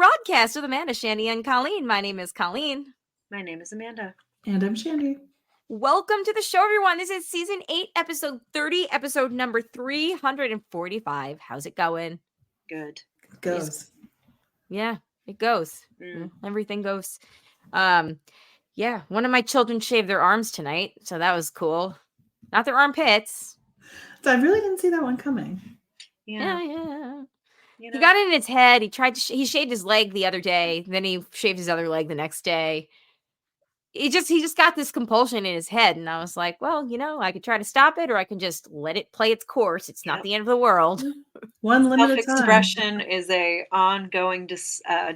broadcast with Amanda, Shandy, and Colleen. My name is Colleen. My name is Amanda. And I'm Shandy. Welcome to the show, everyone. This is season 8, episode 30, episode number 345. How's it going? Good. It goes. Yeah, it goes. Everything goes. Yeah, one of my children shaved their arms tonight, so that was cool. Not their armpits. So I really didn't see that one coming. Yeah. You know, He got it in his head. He tried to. He shaved his leg the other day. Then he shaved his other leg the next day. He just got this compulsion in his head, and I was like, well, I could try to stop it, or I can just let it play its course. It's not the end of the world. One limited time. Self-expression is a ongoing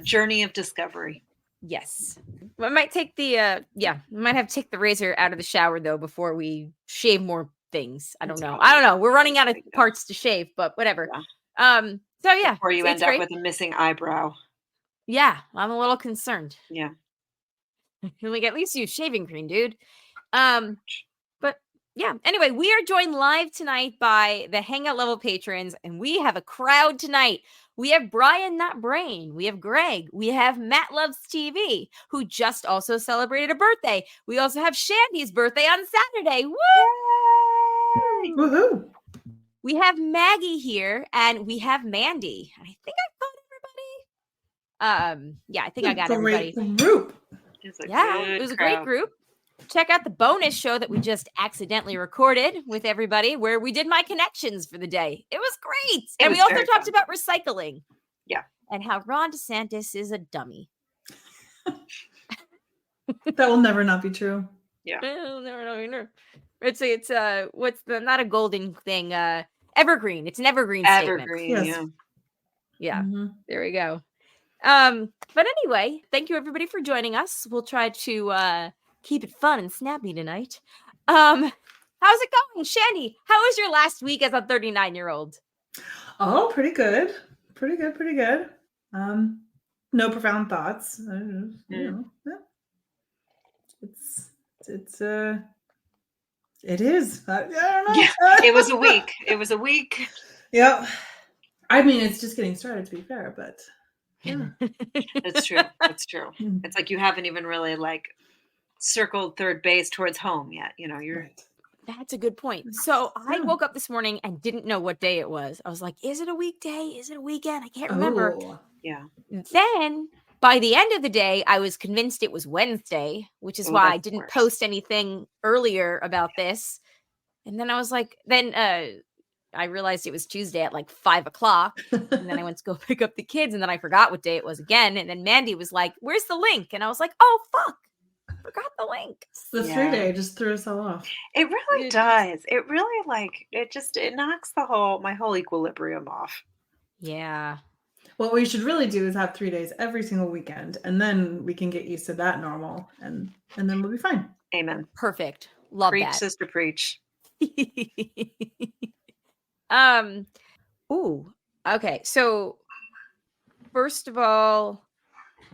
journey of discovery. Yes. I might take the we might have to take the razor out of the shower though before we shave more things. I don't know. We're running out of parts to shave, but whatever. Yeah. So yeah. Or you end up with a missing eyebrow. Yeah, I'm a little concerned. Yeah. Like, at least use shaving cream, dude. But yeah. Anyway, we are joined live tonight by the Hangout-level Patrons, and we have a crowd tonight. We have Brian, not Brain. We have Greg. We have Matt Loves TV, who just also celebrated a birthday. We also have Shandy's birthday on Saturday. Woo! Woohoo! We have Maggie here, and we have Mandy. I think I got everybody. Yeah, I think I got everybody. Group. It was a great group. Check out the bonus show that we just accidentally recorded with everybody, where we did my connections for the day. It was great. And we also talked about recycling. Yeah. And how Ron DeSantis is a dummy. That will never not be true. Yeah. No. It's what's the not a golden thing, evergreen. It's an evergreen statement. Evergreen, Yes. Yeah. Mm-hmm. There we go. But anyway, thank you everybody for joining us. We'll try to keep it fun and snappy tonight. How's it going, Shandy? How was your last week as a 39-year-old? Oh, pretty good. Pretty good. No profound thoughts. It is. I don't know. Yeah, it was a week. Yep. I mean, it's just getting started, to be fair, but yeah. That's true. It's like you haven't even really circled third base towards home yet. You're Right. That's a good point. So I woke up this morning and didn't know what day it was. I was like, is it a weekday? Is it a weekend? I can't remember. Oh. Yeah. Then by the end of the day, I was convinced it was Wednesday, which is why I didn't post anything earlier about this. And then I was like, I realized it was Tuesday at 5 o'clock. And then I went to go pick up the kids, and then I forgot what day it was again. And then Mandy was like, where's the link? And I was like, oh, fuck. Forgot the link. The 3-day just threw us all off. It really does. It really it knocks my whole equilibrium off. Yeah. What we should really do is have 3 days every single weekend, and then we can get used to that normal, and then we'll be fine. Amen. Perfect. Love Preach, that. sister, preach. Ooh. Okay. So first of all,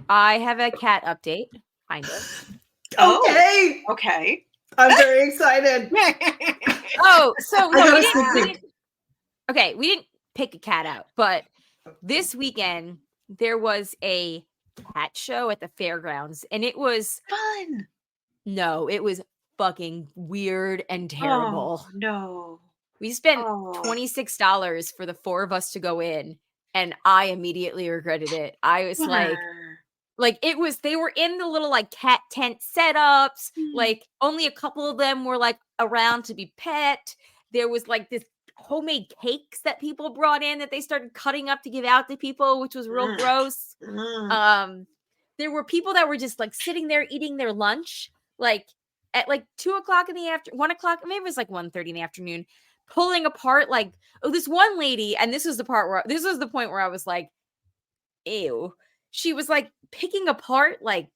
I have a cat update. Kind of. Okay. Okay. I'm very excited. Oh, so no, we didn't pick a cat out, but this weekend there was a cat show at the fairgrounds, and it was fun. No, it was fucking weird and terrible. Oh, no. We spent $26 for the 4 of us to go in, and I immediately regretted it. I was they were in the little cat tent setups. Only a couple of them were around to be pet. There was this homemade cakes that people brought in that they started cutting up to give out to people, which was real gross. There were people that were just sitting there eating their lunch, at 2 o'clock in the afternoon, 1 o'clock, maybe it was 1:30 in the afternoon, pulling apart this one lady, and this was the point where I was like, ew. She was picking apart I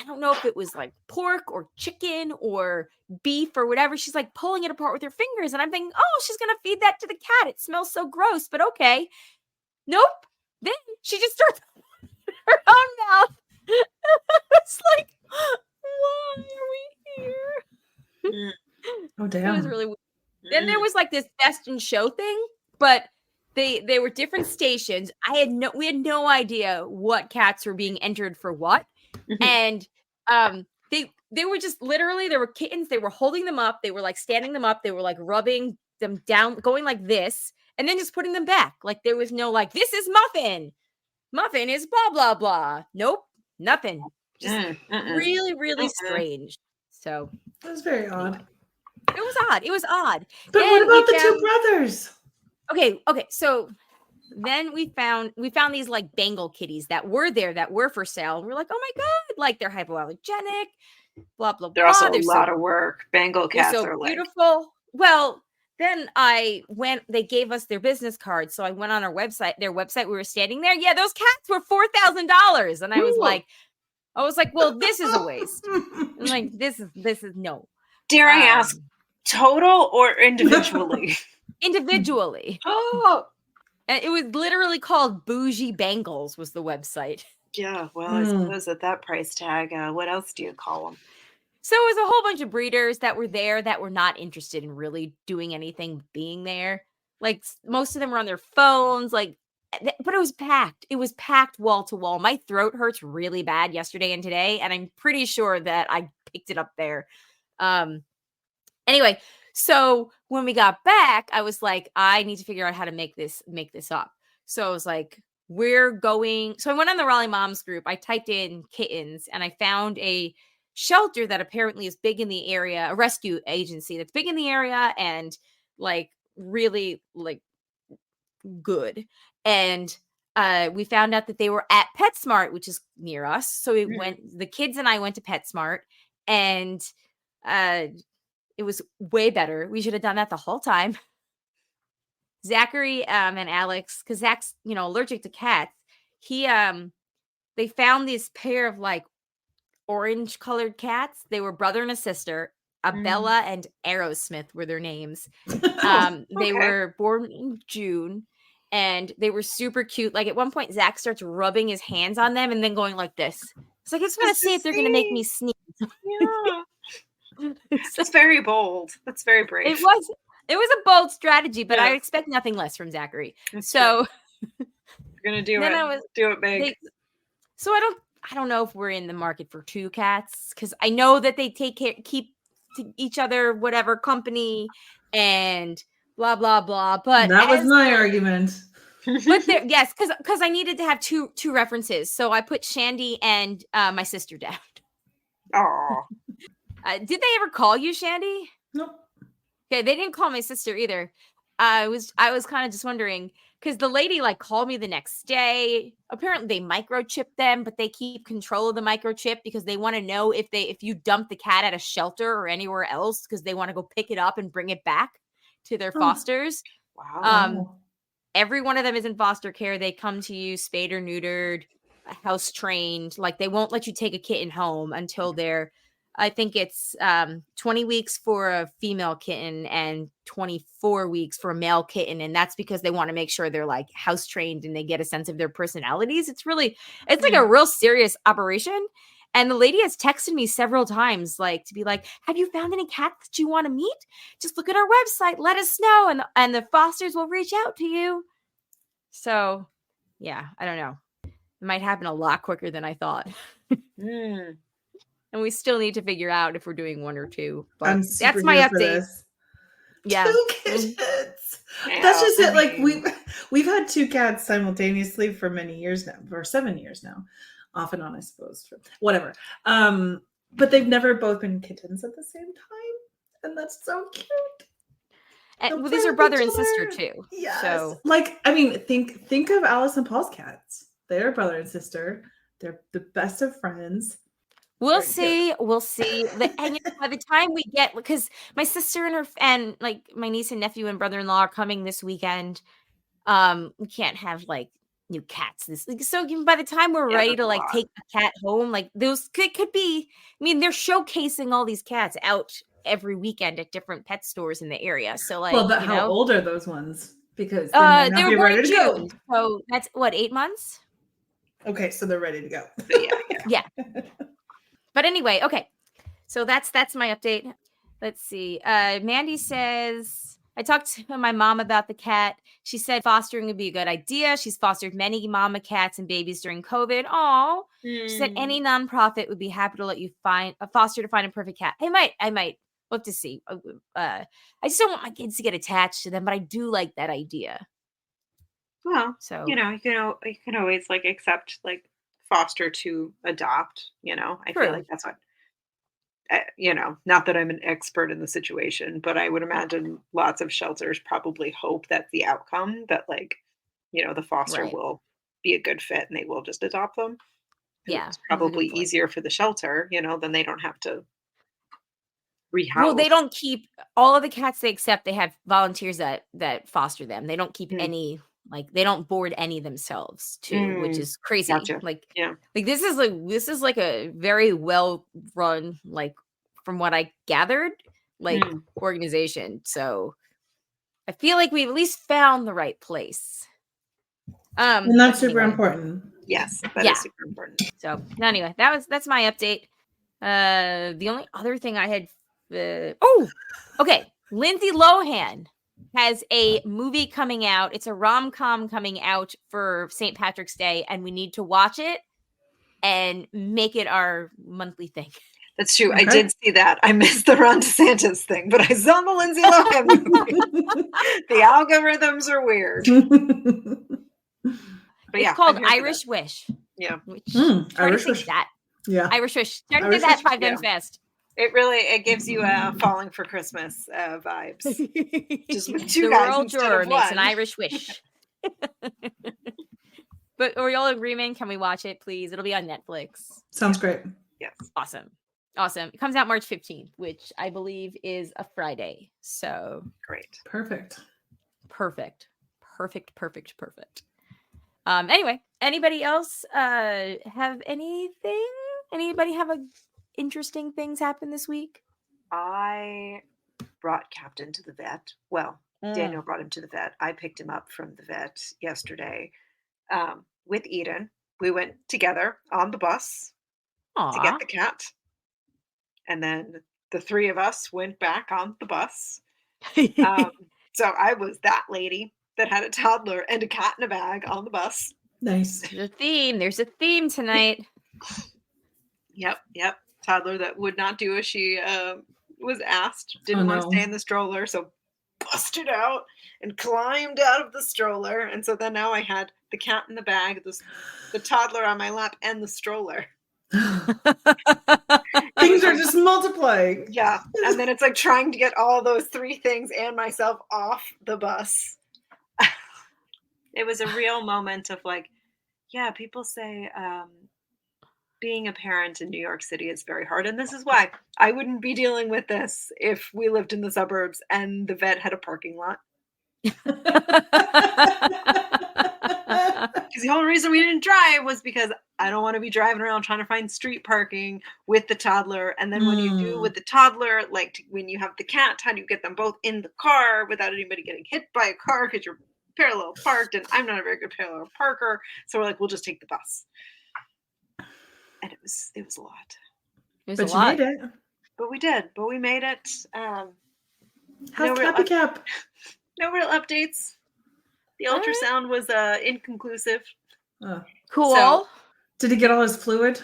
don't know if it was pork or chicken or beef or whatever. She's pulling it apart with her fingers, and I'm thinking, oh, she's gonna feed that to the cat. It smells so gross, but okay. Nope. Then she just starts her own mouth. It's why are we here? Oh damn. It was really weird. Then there was this best in show thing, but they were different stations. We had no idea what cats were being entered for what. And they were just literally, there were kittens, they were holding them up, they were like standing them up, they were like rubbing them down, going like this, and then just putting them back. Like there was no like, this is Muffin. Muffin is blah blah blah. Nope, nothing. Just really, really strange. So that was very odd. It was odd. It was odd. But then what about the two brothers? Okay. So then we found these like Bengal kitties that were there, that were for sale. And we're like, oh my God, like they're hypoallergenic, blah, blah, they're blah. also a lot of work. Bengal cats are beautiful. Like... Well, then they gave us their business cards. So I went on their website. We were standing there. Yeah, those cats were $4,000. And I was like, well, this is a waste. I'm like, this is no. Dare I ask, total or individually? Individually. Oh. And it was literally called Bougie Bangles was the website. Yeah, well, I suppose at that price tag, what else do you call them? So it was a whole bunch of breeders that were there that were not interested in really doing anything being there. Like most of them were on their phones, like, but it was packed. It was packed wall to wall. My throat hurts really bad yesterday and today, and I'm pretty sure that I picked it up there. Anyway, so when we got back, I was like, I need to figure out how to make this up. So I was like, so I went on the Raleigh Moms group. I typed in kittens and I found a shelter that apparently is big in the area, a rescue agency that's big in the area and like really like good. And we found out that they were at PetSmart, which is near us. So the kids and I went to PetSmart, and it was way better. We should have done that the whole time. Zachary and Alex, because Zach's, allergic to cats. They found this pair of like orange colored cats. They were brother and a sister. Bella and Aerosmith were their names. They were born in June, and they were super cute. Like at one point, Zach starts rubbing his hands on them and then going like this. It's like, I just want to see if they're going to make me sneeze. Yeah. It's very bold. That's very brave. It was a bold strategy, but I expect nothing less from Zachary. That's so you're gonna do it big. So I don't know if we're in the market for two cats, because I know that they keep each other whatever company and blah blah blah. But that was my argument. But yes, because I needed to have two references, so I put Shandy and my sister down. Oh. Did they ever call you Shandy? Nope. Okay, they didn't call my sister either. I was kind of just wondering, because the lady like called me the next day. Apparently they microchip them, but they keep control of the microchip because they want to know if you dump the cat at a shelter or anywhere else, because they want to go pick it up and bring it back to their fosters. Wow. Every one of them is in foster care. They come to you spayed or neutered, house trained. Like they won't let you take a kitten home until they're, I think it's 20 weeks for a female kitten and 24 weeks for a male kitten. And that's because they want to make sure they're like house trained and they get a sense of their personalities. It's like a real serious operation. And the lady has texted me several times, like to be like, have you found any cats that you want to meet? Just look at our website. Let us know. And the fosters will reach out to you. So yeah, I don't know. It might happen a lot quicker than I thought. And we still need to figure out if we're doing one or two. But that's my update. Yeah. 2 kittens. That's just it. Like we've had 2 cats simultaneously for many years now, or 7 years now. Off and on, I suppose. Whatever. But they've never both been kittens at the same time. And that's so cute. And these are brother and sister too. Yes. So think of Alice and Paul's cats. They're brother and sister. They're the best of friends. We'll see. And by the time we get, because my sister and like my niece and nephew and brother-in-law are coming this weekend. We can't have like new cats so by the time we're ready to like take a cat home, like those could be, I mean, they're showcasing all these cats out every weekend at different pet stores in the area. So like, but how old are those ones? Because they were born in June. So that's what, 8 months? Okay, so they're ready to go. Yeah. But anyway, okay. So that's my update. Let's see. Mandy says, I talked to my mom about the cat. She said fostering would be a good idea. She's fostered many mama cats and babies during COVID. Oh, she said any nonprofit would be happy to let you find a foster to find a perfect cat. I might. We'll have to see. I just don't want my kids to get attached to them, but I do like that idea. Well, So you can always like accept like foster to adopt. I feel like that's what. Not that I'm an expert in the situation, but I would imagine lots of shelters probably hope that's the outcome, that like, the foster will be a good fit and they will just adopt them. Yeah. It's probably easier for the shelter, then they don't have to rehouse. Well, they don't keep all of the cats they accept. They have volunteers that foster them. They don't keep any, like they don't board any themselves too, which is crazy. Gotcha. Like Yeah. Like this is like a very well run, like from what I gathered, like organization. So I feel like we've at least found the right place. And that's super important. Yes, that is super important. So anyway, that's my update. The only other thing I had okay. Lindsay Lohan has a movie coming out. It's a rom-com coming out for St. Patrick's Day, and we need to watch it and make it our monthly thing. That's true. Okay. I did see that. I missed the Ron DeSantis thing, but I saw the Lindsay Lohan movie. The algorithms are weird. But it's called Irish Wish. Yeah. Irish Wish. That. Yeah. Irish Wish. Try to say that 5 times fast. It gives you Falling for Christmas vibes. Just with two the guys world instead tour of makes one. An Irish Wish. But are we all agreement? Can we watch it, please? It'll be on Netflix. Sounds great. Yes. Awesome. It comes out March 15th, which I believe is a Friday. So great. Perfect. Anyway, anybody else have anything? Anybody have interesting things happen this week? I brought Captain to the vet. Well, Daniel brought him to the vet. I picked him up from the vet yesterday with Eden. We went together on the bus to get the cat. And then the three of us went back on the bus. So I was that lady that had a toddler and a cat in a bag on the bus. Nice. There's a theme tonight. Yep. Toddler that would not do as she was asked. Didn't want to stay in the stroller, so busted out and climbed out of the stroller. And so then now I had the cat in the bag, the toddler on my lap, and the stroller. Things are just multiplying. Yeah. And then it's like trying to get all those three things and myself off the bus. It was a real moment of like, yeah, people say being a parent in New York City is very hard. And this is why I wouldn't be dealing with this if we lived in the suburbs and the vet had a parking lot. Because the only reason we didn't drive was because I don't want to be driving around trying to find street parking with the toddler. And then when you do with the toddler, like when you have the cat, how do you get them both in the car without anybody getting hit by a car because you're parallel parked? And I'm not a very good parallel parker. So we're like, we'll just take the bus. And it was a lot. But you made it. But we did. But we made it. How's Cappy Cap? No real updates. The ultrasound was inconclusive. Cool. So, did he get all his fluid?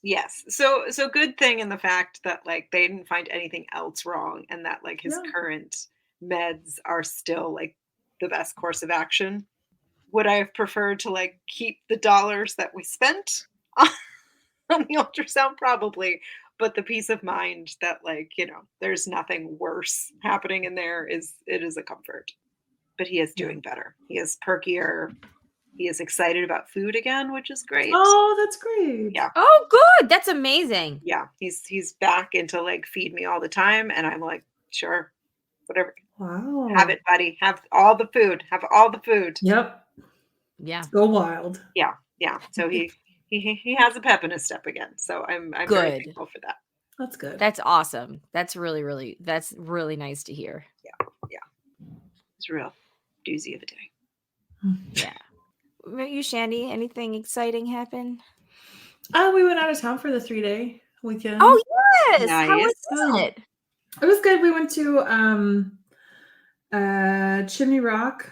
Yes. So good thing in the fact that like they didn't find anything else wrong, and that like his current meds are still like the best course of action. Would I have preferred to like keep the dollars that we spent on the ultrasound? Probably. But the peace of mind that like, there's nothing worse happening in there is a comfort. But he is doing better. He is perkier. He is excited about food again, which is great. Oh, that's great. Yeah. Oh, good. That's amazing. Yeah. He's back into like feed me all the time. And I'm like, sure, whatever. Wow. Have it, buddy. Have all the food. Have all the food. Yep. Yeah. Go wild. Yeah. Yeah. So he has a pep in his step again. So I'm very thankful for that. That's good. That's awesome. That's really nice to hear. Yeah. It's a real doozy of a day. Yeah. You, Shandy, anything exciting happen? We went out of town for the 3-day weekend. Oh yes. Nice. How was it? It was good. We went to Chimney Rock,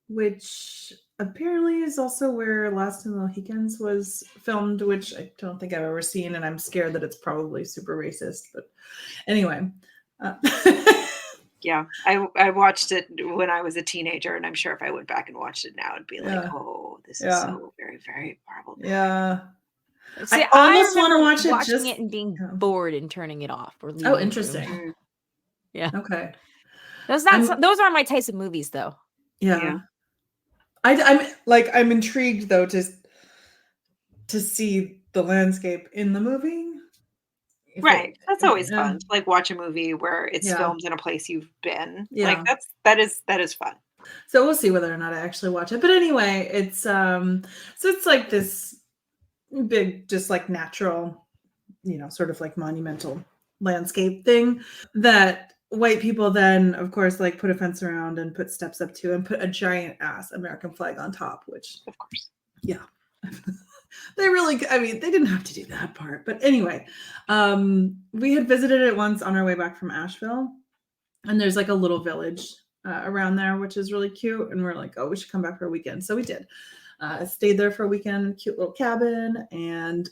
which apparently is also where Last of the Mohicans was filmed, which I don't think I've ever seen, and I'm scared that it's probably super racist. But anyway. Yeah, I watched it when I was a teenager, and I'm sure if I went back and watched it now, it'd be like, Yeah. oh, this is so very, very horrible. Yeah. See, I almost want to remember watch it watching just it and being bored and turning it off or leaving Oh, the room. interesting. Yeah. Okay. Those aren't my types of movies, though. Yeah. I'm intrigued though to see the landscape in the movie. Right. That's always fun to like watch a movie where it's filmed in a place you've been. Yeah. Like that is fun. So we'll see whether or not I actually watch it. But anyway, it's so it's like this big, just like natural, sort of like monumental landscape thing that white people then, of course, like put a fence around and put steps up to and put a giant ass American flag on top, which of course. Yeah. They really, they didn't have to do that part. But anyway, we had visited it once on our way back from Asheville. And there's like a little village around there, which is really cute. And we're like, oh, we should come back for a weekend. So we did. Stayed there for a weekend, cute little cabin, and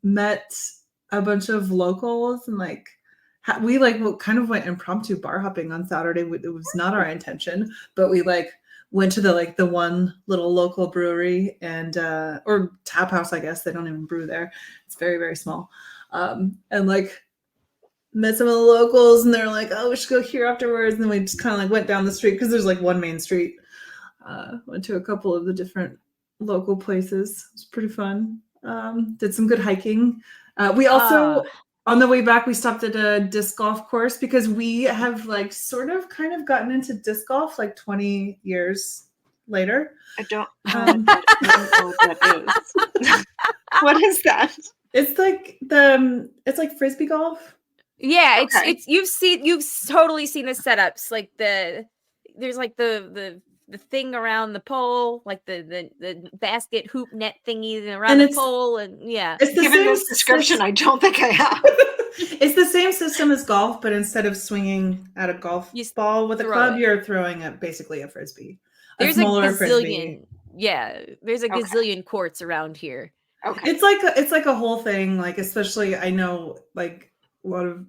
met a bunch of locals. And like, we kind of went impromptu bar hopping on Saturday. It was not our intention, but we went to the one little local brewery and or tap house, I guess. They don't even brew there. It's very, very small. And met some of the locals, and they're like, oh, we should go here afterwards. And then we just kind of went down the street because there's one main street. Went to a couple of the different local places. It was pretty fun. Did some good hiking. We also, on the way back, we stopped at a disc golf course because we have kind of gotten into disc golf 20 years later. I don't know what that is. What is that? It's like Frisbee golf. Yeah, okay. You've totally seen the setups. There's the thing around the pole, like the basket hoop net thingy around the pole, and yeah. It's the Given this description, I don't think I have. It's the same system as golf, but instead of swinging at a golf ball with a club, you're throwing at basically a frisbee. There's a gazillion. Frisbee. Yeah, there's a gazillion courts around here. Okay, it's like a whole thing. Especially I know a lot of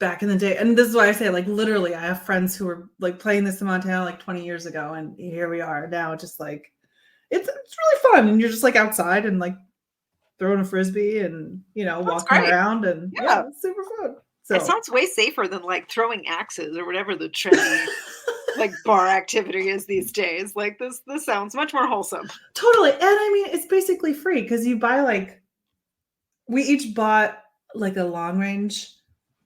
back in the day, and this is why I say literally I have friends who were playing this in Montana 20 years ago, and here we are now, just it's really fun, and you're just outside and throwing a frisbee and walking around, and yeah, it's super fun. So it sounds way safer than throwing axes or whatever the trendy bar activity is these days. This sounds much more wholesome. Totally. And it's basically free because you buy we each bought a long range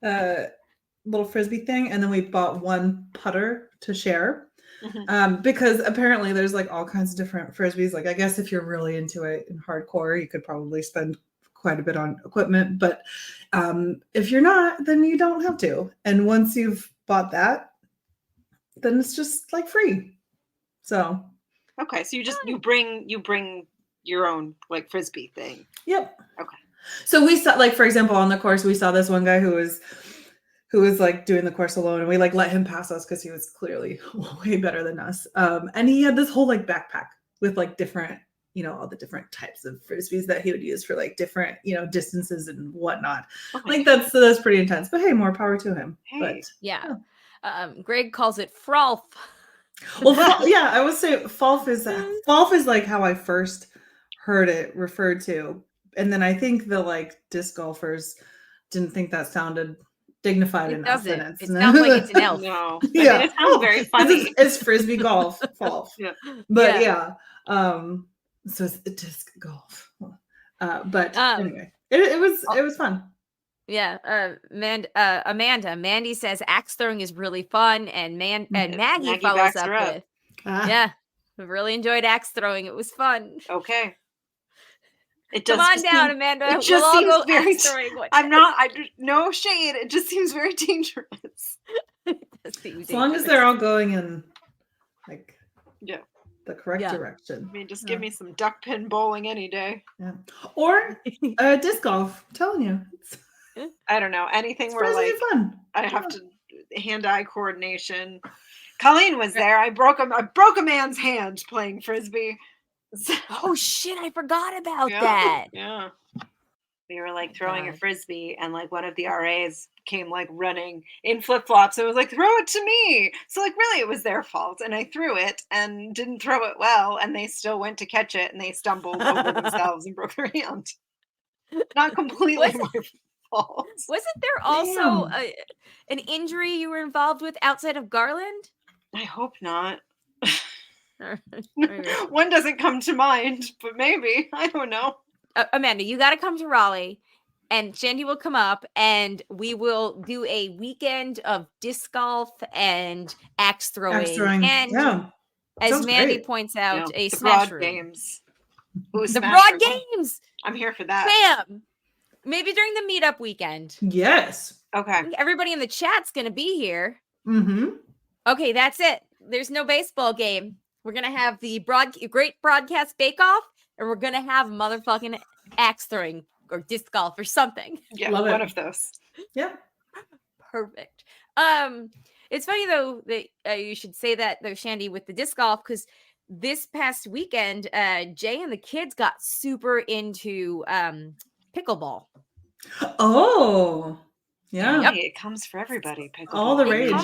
little frisbee thing, and then we bought one putter to share. Mm-hmm. Because apparently there's all kinds of different frisbees. I guess if you're really into it in hardcore, you could probably spend quite a bit on equipment, but if you're not, then you don't have to. And once you've bought that, then it's just free. So okay, so you bring your own frisbee thing. Yep. Okay. So we saw for example on the course we saw this one guy who was doing the course alone, and we let him pass us because he was clearly way better than us. And he had this whole backpack with different, all the different types of frisbees that he would use for different, distances and whatnot. Okay. That's pretty intense. But hey, more power to him. Hey. But yeah. Greg calls it frolf. Well, yeah, I would say frolf is how I first heard it referred to, and then I think the disc golfers didn't think that sounded dignified enough. It sounds like it's an elf. No. Yeah. It sounds very funny. It's frisbee golf. Yeah. But yeah. So it's disc golf. But anyway, it was fun. Yeah. Amanda. Mandy says axe throwing is really fun, and Maggie follows up with yeah. We really enjoyed axe throwing. It was fun. Okay. Come on down, Amanda. It just seems very. No shade. It just seems very dangerous. As long as they're all going in, the correct direction. Just give me some duck pin bowling any day. Yeah. Or disc golf. I'm telling you. I don't know anything where fun. I have to hand-eye coordination. Colleen was there. I broke a man's hand playing frisbee. Oh shit, I forgot about Yeah, that. Yeah. We were like throwing a frisbee, and like one of the RAs came like running in flip-flops and was like, throw it to me. So like really it was their fault. And I threw it and didn't throw it well, and they still went to catch it and they stumbled over themselves and broke their hand. Not completely my fault. Wasn't there also an injury you were involved with outside of Garland? I hope not. One doesn't come to mind, but maybe. I don't know. Amanda, you got to come to Raleigh, and Shandy will come up, and we will do a weekend of disc golf and axe throwing. And as Mandy points out, a smash room. Games. Ooh, the broad games. I'm here for that. Bam! Maybe during the meetup weekend. Yes. Okay. Everybody in the chat's going to be here. Mm-hmm. Okay, that's it. There's no baseball game. We're going to have the Great Broadcast Bake-Off, and we're going to have motherfucking axe throwing or disc golf or something. Yeah, one of those. Yeah. Perfect. It's funny, though, that you should say that, though, Shandy, with the disc golf, because this past weekend, Jay and the kids got super into pickleball. Oh, yeah. Yep. It comes for everybody. Pickleball. All the rage.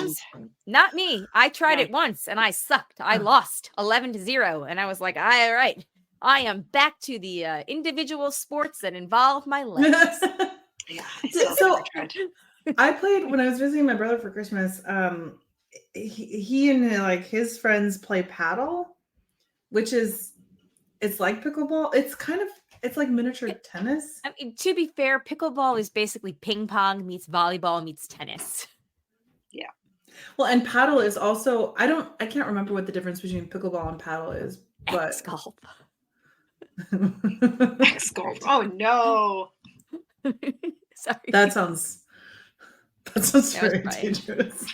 Not me. I tried it once and I sucked. I lost 11-0. And I was like, all right, I am back to the individual sports that involve my legs. Yeah. So I played when I was visiting my brother for Christmas. He and like his friends play paddle, which is it's like pickleball. It's like miniature tennis. I mean, to be fair, pickleball is basically ping pong meets volleyball meets tennis. Yeah. Well, and paddle is also I can't remember what the difference between pickleball and paddle is, but X-golf. X-golf. Oh no. Sorry. That sounds very dangerous.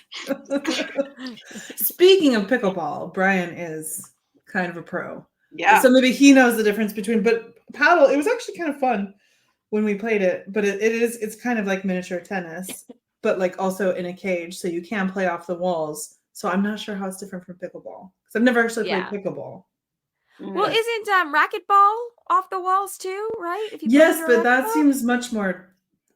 Speaking of pickleball, Brian is kind of a pro. Yeah. So maybe he knows the difference between, but paddle, it was actually kind of fun when we played it, but it's kind of like miniature tennis, but like also in a cage, so you can play off the walls. So I'm not sure how it's different from pickleball because I've never actually played pickleball. Well, isn't racquetball off the walls too, right? Yes, but that seems much more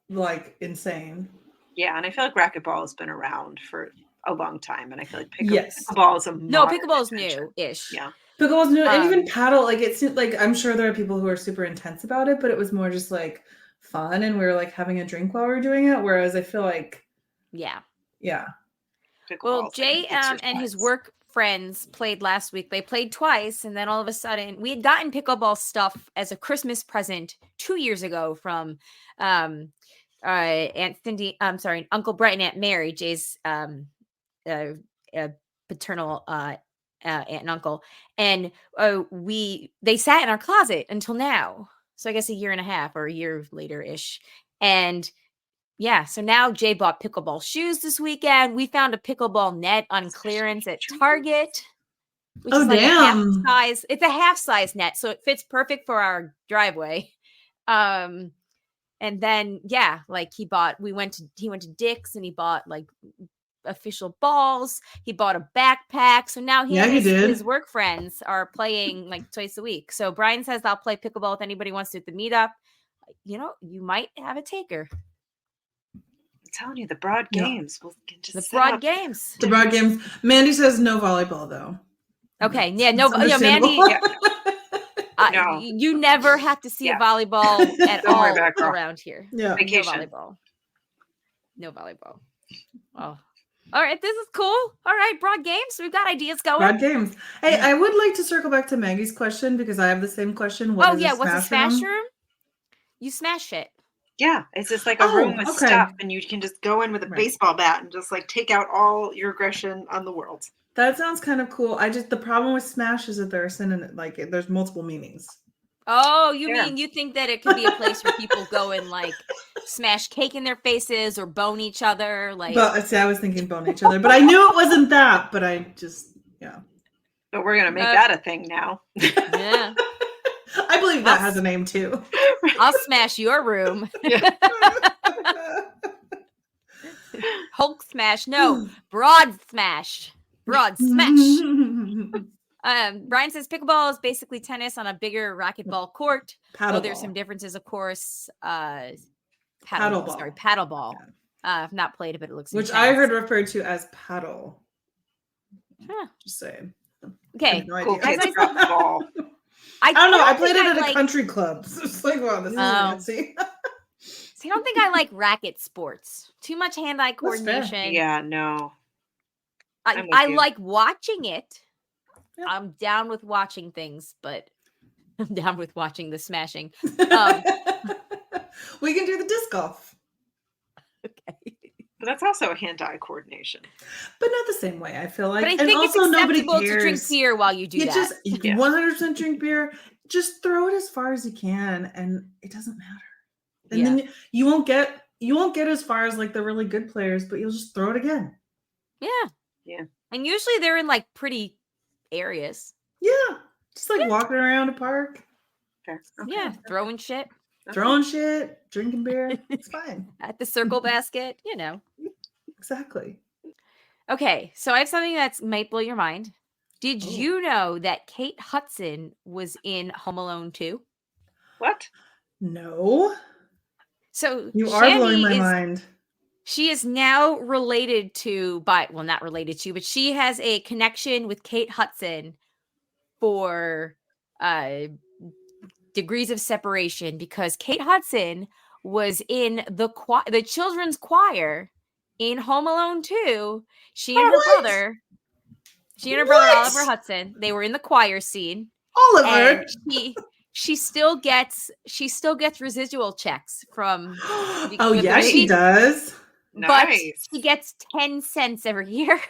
like insane. Yeah, and I feel like racquetball has been around for a long time, and I feel like pickleball is pickleball is new-ish. Yeah, pickleball is new, and even paddle. Like it's like I'm sure there are people who are super intense about it, but it was more just like fun, and we were like having a drink while we were doing it. Whereas I feel like, yeah. Well, Jay and his work friends played last week. They played twice, and then all of a sudden, we had gotten pickleball stuff as a Christmas present 2 years ago from Aunt Cindy. I'm sorry, Uncle Brett and Aunt Mary, Jay's paternal aunt and uncle, and they sat in our closet until now. So I guess a year and a half or a year later ish, and. Yeah, so now Jay bought pickleball shoes this weekend. We found a pickleball net on clearance at Target. Which is like damn! It's a half size net, so it fits perfect for our driveway. And then like he went to Dick's and he bought like official balls. He bought a backpack. So now his work friends are playing like twice a week. So Brian says I'll play pickleball if anybody wants to at the meetup. You know, you might have a taker. Telling you the broad games. We'll just the broad games. The broad games. Mandy says no volleyball though. Okay, Mandy. No. You never have to see a volleyball at all around here. Yeah, vacation. No volleyball. Oh, all right. This is cool. All right, broad games. We've got ideas going. Broad games. Hey, I would like to circle back to Maggie's question because I have the same question. What's a smash room? You smash it. Yeah, it's just like a room with stuff, and you can just go in with a baseball bat and just like take out all your aggression on the world. That sounds kind of cool. The problem with smash is that there's there's multiple meanings. Oh, mean you think that it could be a place where people go and like smash cake in their faces or bone each other? Like, but I was thinking bone each other, but I knew it wasn't that. But I just But we're gonna make that a thing now. Yeah. I believe that has a name too. I'll smash your room. Hulk smash. No, broad smash. broad smash. Brian says pickleball is basically tennis on a bigger racquetball court. Though there's some differences, of course. Paddleball. I've not played it, but it looks which intense. I heard referred to as paddle. Just saying. Okay, no cool. idea. Kids drop the ball. I don't know. I played it at a country club. So it's like, wow, this is fancy. See, I don't think I like racket sports. Too much hand-eye coordination. Yeah, no. I like watching it. Yeah. I'm down with watching things, but I'm down with watching the smashing. We can do the disc golf. Okay. But that's also hand-eye coordination. But not the same way, I feel like. But I think it's acceptable to drink beer while you do that. Just 100% drink beer. Just throw it as far as you can, and it doesn't matter. And then you won't get as far as like the really good players, but you'll just throw it again. Yeah. And usually they're in like pretty areas. Yeah. Just like walking around a park. Okay. Yeah. Throwing shit. Throwing shit, drinking beer. It's fine. At the circle basket, Exactly. Okay. So I have something that might blow your mind. Did you know that Kate Hudson was in Home Alone 2? What? No. So you are blowing my mind. She is now related to, not related to, but she has a connection with Kate Hudson for degrees of separation, because Kate Hudson was in the children's choir in Home Alone 2. She and her brother Oliver Hudson, they were in the choir scene. Oliver. And she still gets residual checks from she does. But she gets 10 cents every year.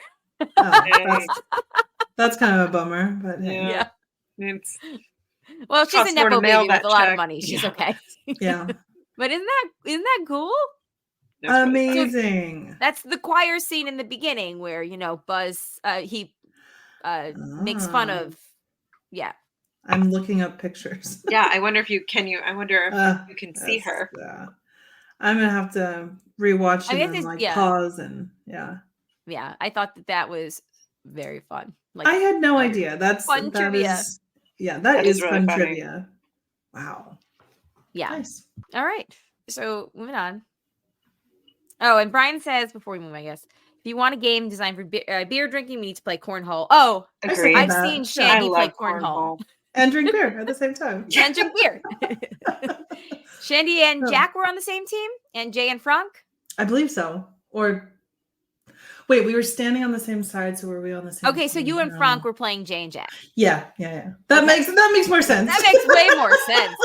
That's kind of a bummer, but yeah. Well, she's a nepo baby with a lot of money. She's okay. Yeah. But isn't that cool? Amazing. So that's the choir scene in the beginning where, Buzz he makes fun of I'm looking up pictures. Yeah, I wonder if you can see her. Yeah. I'm gonna have to rewatch it and pause and Yeah, I thought that was very fun. I had no idea. That's fun trivia. That is really fun funny. trivia. Wow. Yeah. Nice. All right. So moving on. Oh, and Brian says before we move, I guess, if you want a game designed for beer drinking, we need to play cornhole. Oh, agreed. I've seen Shandy play cornhole. And drink beer at the same time. And drink beer. Shandy and Jack were on the same team, and Jay and Frank? I believe so. Or wait, we were standing on the same side, so were we on the same Okay, so you and Frank were playing Jay and Jack. Yeah. That makes more sense. That makes way more sense.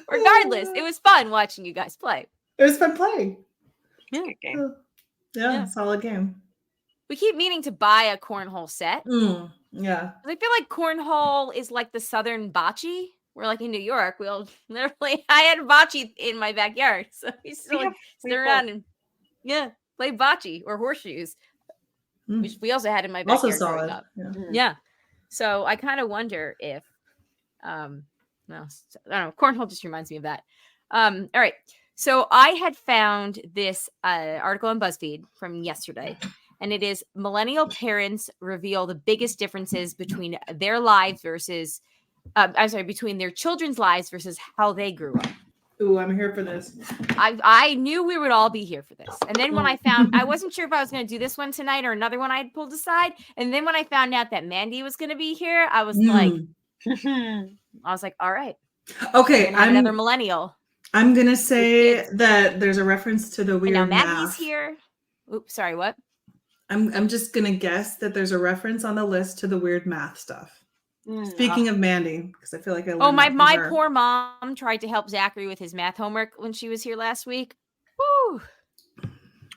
Regardless, it was fun watching you guys play. It was fun playing. Yeah. Good game. Yeah, solid game. We keep meaning to buy a cornhole set. Yeah. I feel like cornhole is like the southern bocce. We're like in New York. We'll literally, I had bocce in my backyard. So we still sit around and play bocce or horseshoes, which we also had in my backyard. Also solid. Up. Yeah. So I kind of wonder if, I don't know. Cornhole just reminds me of that. All right. So I had found this article on BuzzFeed from yesterday. And it is millennial parents reveal the biggest differences between their lives versus, between their children's lives versus how they grew up. Ooh, I'm here for this. I knew we would all be here for this. And then when I wasn't sure if I was going to do this one tonight or another one I had pulled aside. And then when I found out that Mandy was going to be here, I was like, all right. Okay. I'm another millennial. I'm going to say that there's a reference to the weird and now math. Maggie's here. Oops, sorry, what? I'm just gonna guess that there's a reference on the list to the weird math stuff. Speaking of Mandy, because I feel like I learned my poor mom tried to help Zachary with his math homework when she was here last week. Woo!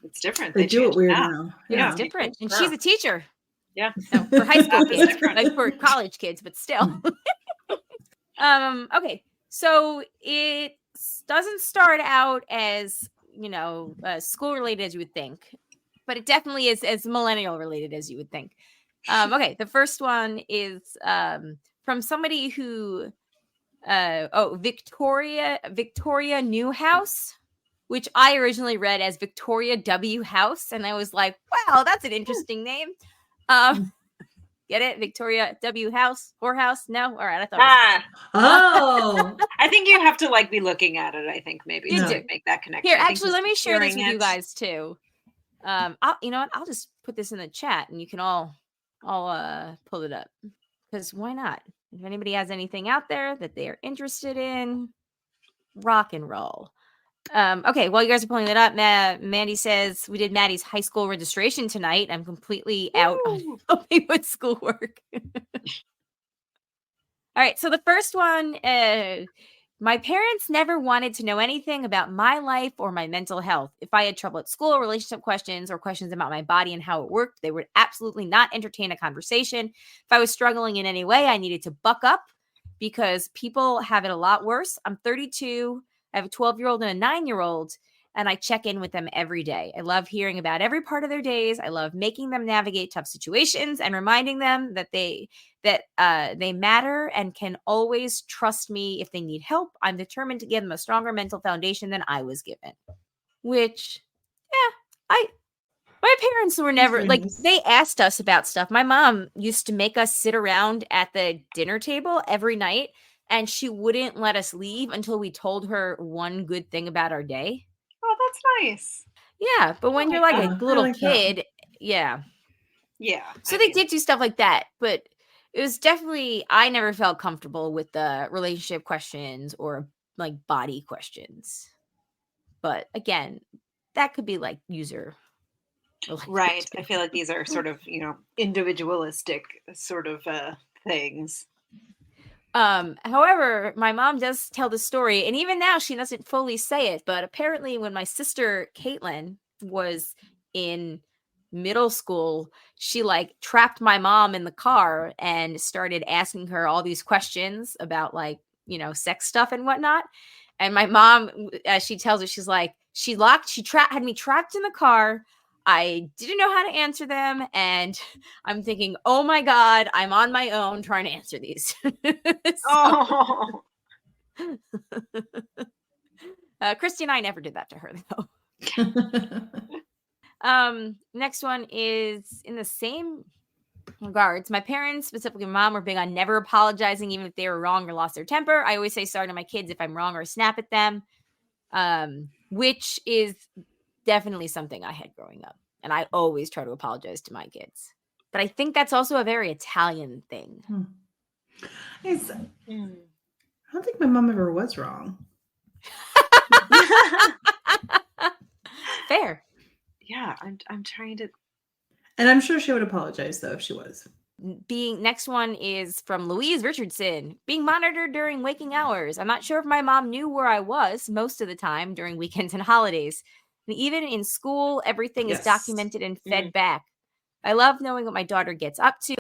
It's different. They do it weird now. Yeah, it's different, and she's a teacher. Yeah, for high school kids, like for college kids, but still. Okay, so it doesn't start out as school related as you would think. But it definitely is as millennial related as you would think. Okay, the first one is from somebody who, Victoria Newhouse. which I originally read as Victoria W. House. And I was like, wow, that's an interesting name. Get it? Victoria W. House? Whorehouse? No? All right. I thought Oh. I think you have to like be looking at it, I think, maybe You to do. like, make that connection. Here, I think actually, just let me share this hearing with you it- guys too. You know what? I'll just put this in the chat and you can all pull it up. Because why not? If anybody has anything out there that they are interested in, rock and roll. Okay, while you guys are pulling it up, Mandy says we did Maddie's high school registration tonight. I'm completely out on helping with schoolwork. All right, so the first one, my parents never wanted to know anything about my life or my mental health. If I had trouble at school, relationship questions, or questions about my body and how it worked, they would absolutely not entertain a conversation. If I was struggling in any way, I needed to buck up because people have it a lot worse. I'm 32. I have a 12-year-old and a 9-year-old, and I check in with them every day. I love hearing about every part of their days. I love making them navigate tough situations and reminding them that they matter and can always trust me if they need help. I'm determined to give them a stronger mental foundation than I was given. Which, my parents were never like, they asked us about stuff. My mom used to make us sit around at the dinner table every night, and she wouldn't let us leave until we told her one good thing about our day. Oh, that's nice. Yeah, but when you're like a little kid, yeah. Yeah. So they did do stuff like that, but it was definitely, I never felt comfortable with the relationship questions or like body questions. But again, that could be like user related. Right. I feel like these are sort of, individualistic sort of things. However, my mom does tell the story, and even now she doesn't fully say it, but apparently when my sister Caitlin was in middle school, she like trapped my mom in the car and started asking her all these questions about like, sex stuff and whatnot. And my mom, as she tells it, she's like, had me trapped in the car. I didn't know how to answer them. And I'm thinking, oh my God, I'm on my own trying to answer these. Oh. Christy and I never did that to her though. Next one is in the same regards. My parents, specifically my mom, were big on never apologizing, even if they were wrong or lost their temper. I always say sorry to my kids if I'm wrong or snap at them, which is definitely something I had growing up. And I always try to apologize to my kids. But I think that's also a very Italian thing. I don't think my mom ever was wrong. Fair. Yeah, I'm trying to. And I'm sure she would apologize though if she was. Next one is from Louise Richardson. Being monitored during waking hours. I'm not sure if my mom knew where I was most of the time during weekends and holidays. And even in school, everything is documented and fed back. I love knowing what my daughter gets up to.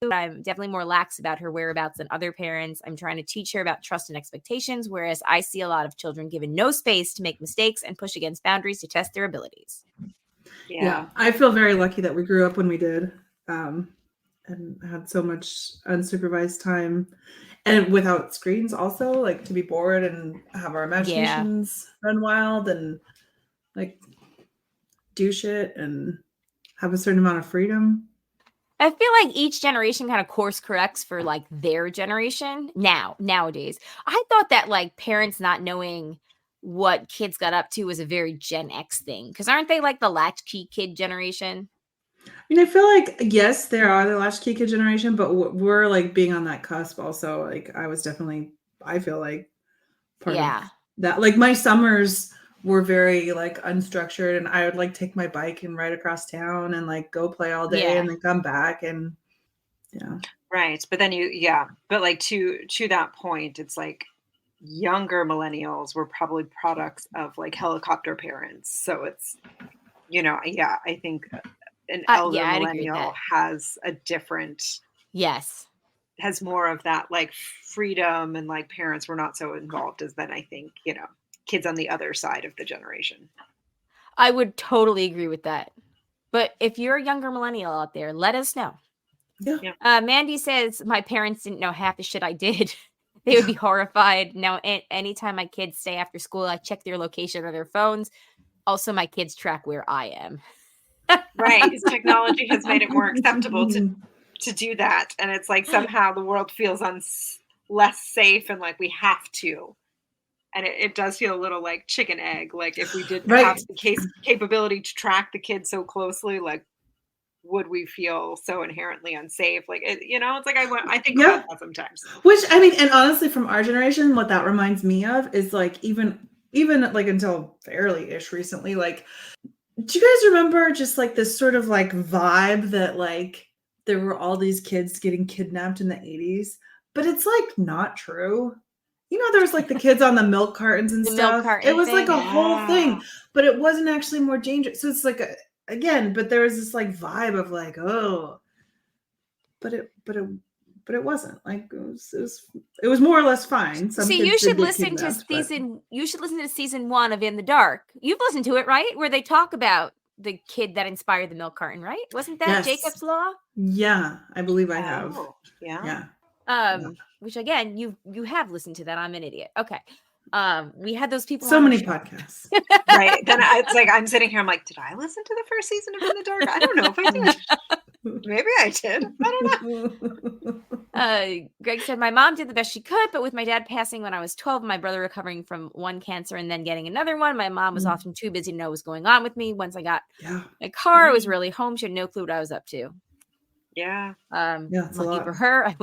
I'm definitely more lax about her whereabouts than other parents. I'm trying to teach her about trust and expectations, whereas I see a lot of children given no space to make mistakes and push against boundaries to test their abilities. Yeah, I feel very lucky that we grew up when we did, and had so much unsupervised time, and without screens also, like to be bored and have our imaginations run wild and like do shit and have a certain amount of freedom. I feel like each generation kind of course corrects for like their generation nowadays. I thought that like parents not knowing what kids got up to was a very Gen X thing, because aren't they like the latchkey kid generation? I mean, I feel like, yes, there are the latchkey kid generation, but we're like being on that cusp also. Like I was definitely, I feel like part of that. Like my summers were very like unstructured, and I would like take my bike and ride across town and like go play all day and then come back and right. But then but like to that point, it's like younger millennials were probably products of like helicopter parents. So it's I think an elder millennial has a different has more of that like freedom, and like parents were not so involved as then I think kids on the other side of the generation. I would totally agree with that. But if you're a younger millennial out there, let us know. Yeah. Mandy says my parents didn't know half the shit I did. They would be horrified. Now, anytime my kids stay after school, I check their location on their phones. Also, my kids track where I am. Right. Because technology has made it more acceptable to do that. And it's like somehow the world feels less safe and like we have to. And it does feel a little like chicken egg. Like if we didn't have the capability to track the kids so closely, like would we feel so inherently unsafe? Like, it's like I think about that sometimes. Which, I mean, and honestly, from our generation, what that reminds me of is like even like until fairly-ish recently, like, do you guys remember just like this sort of like vibe that like there were all these kids getting kidnapped in the 80s, but it's like not true. There was like the kids on the milk cartons and stuff. It was like a whole thing, but it wasn't actually more dangerous. So it's like but there was this like vibe of like, oh, but it wasn't like it was more or less fine. You should listen to season 1 of In the Dark. You've listened to it, right? Where they talk about the kid that inspired the milk carton, right? Wasn't that Jacob's Law? Yeah, I believe I have. Yeah. Which again, you have listened to that. I'm an idiot. Okay. We had those people. So many podcasts. Right. Then it's like I'm sitting here. I'm like, did I listen to the first season of In the Dark? I don't know if I did. Maybe I did. I don't know. Greg said my mom did the best she could, but with my dad passing when I was 12, my brother recovering from one cancer and then getting another one, my mom was often too busy to know what was going on with me. Once I got my car, I was really home. She had no clue what I was up to. Yeah. Lucky for her, I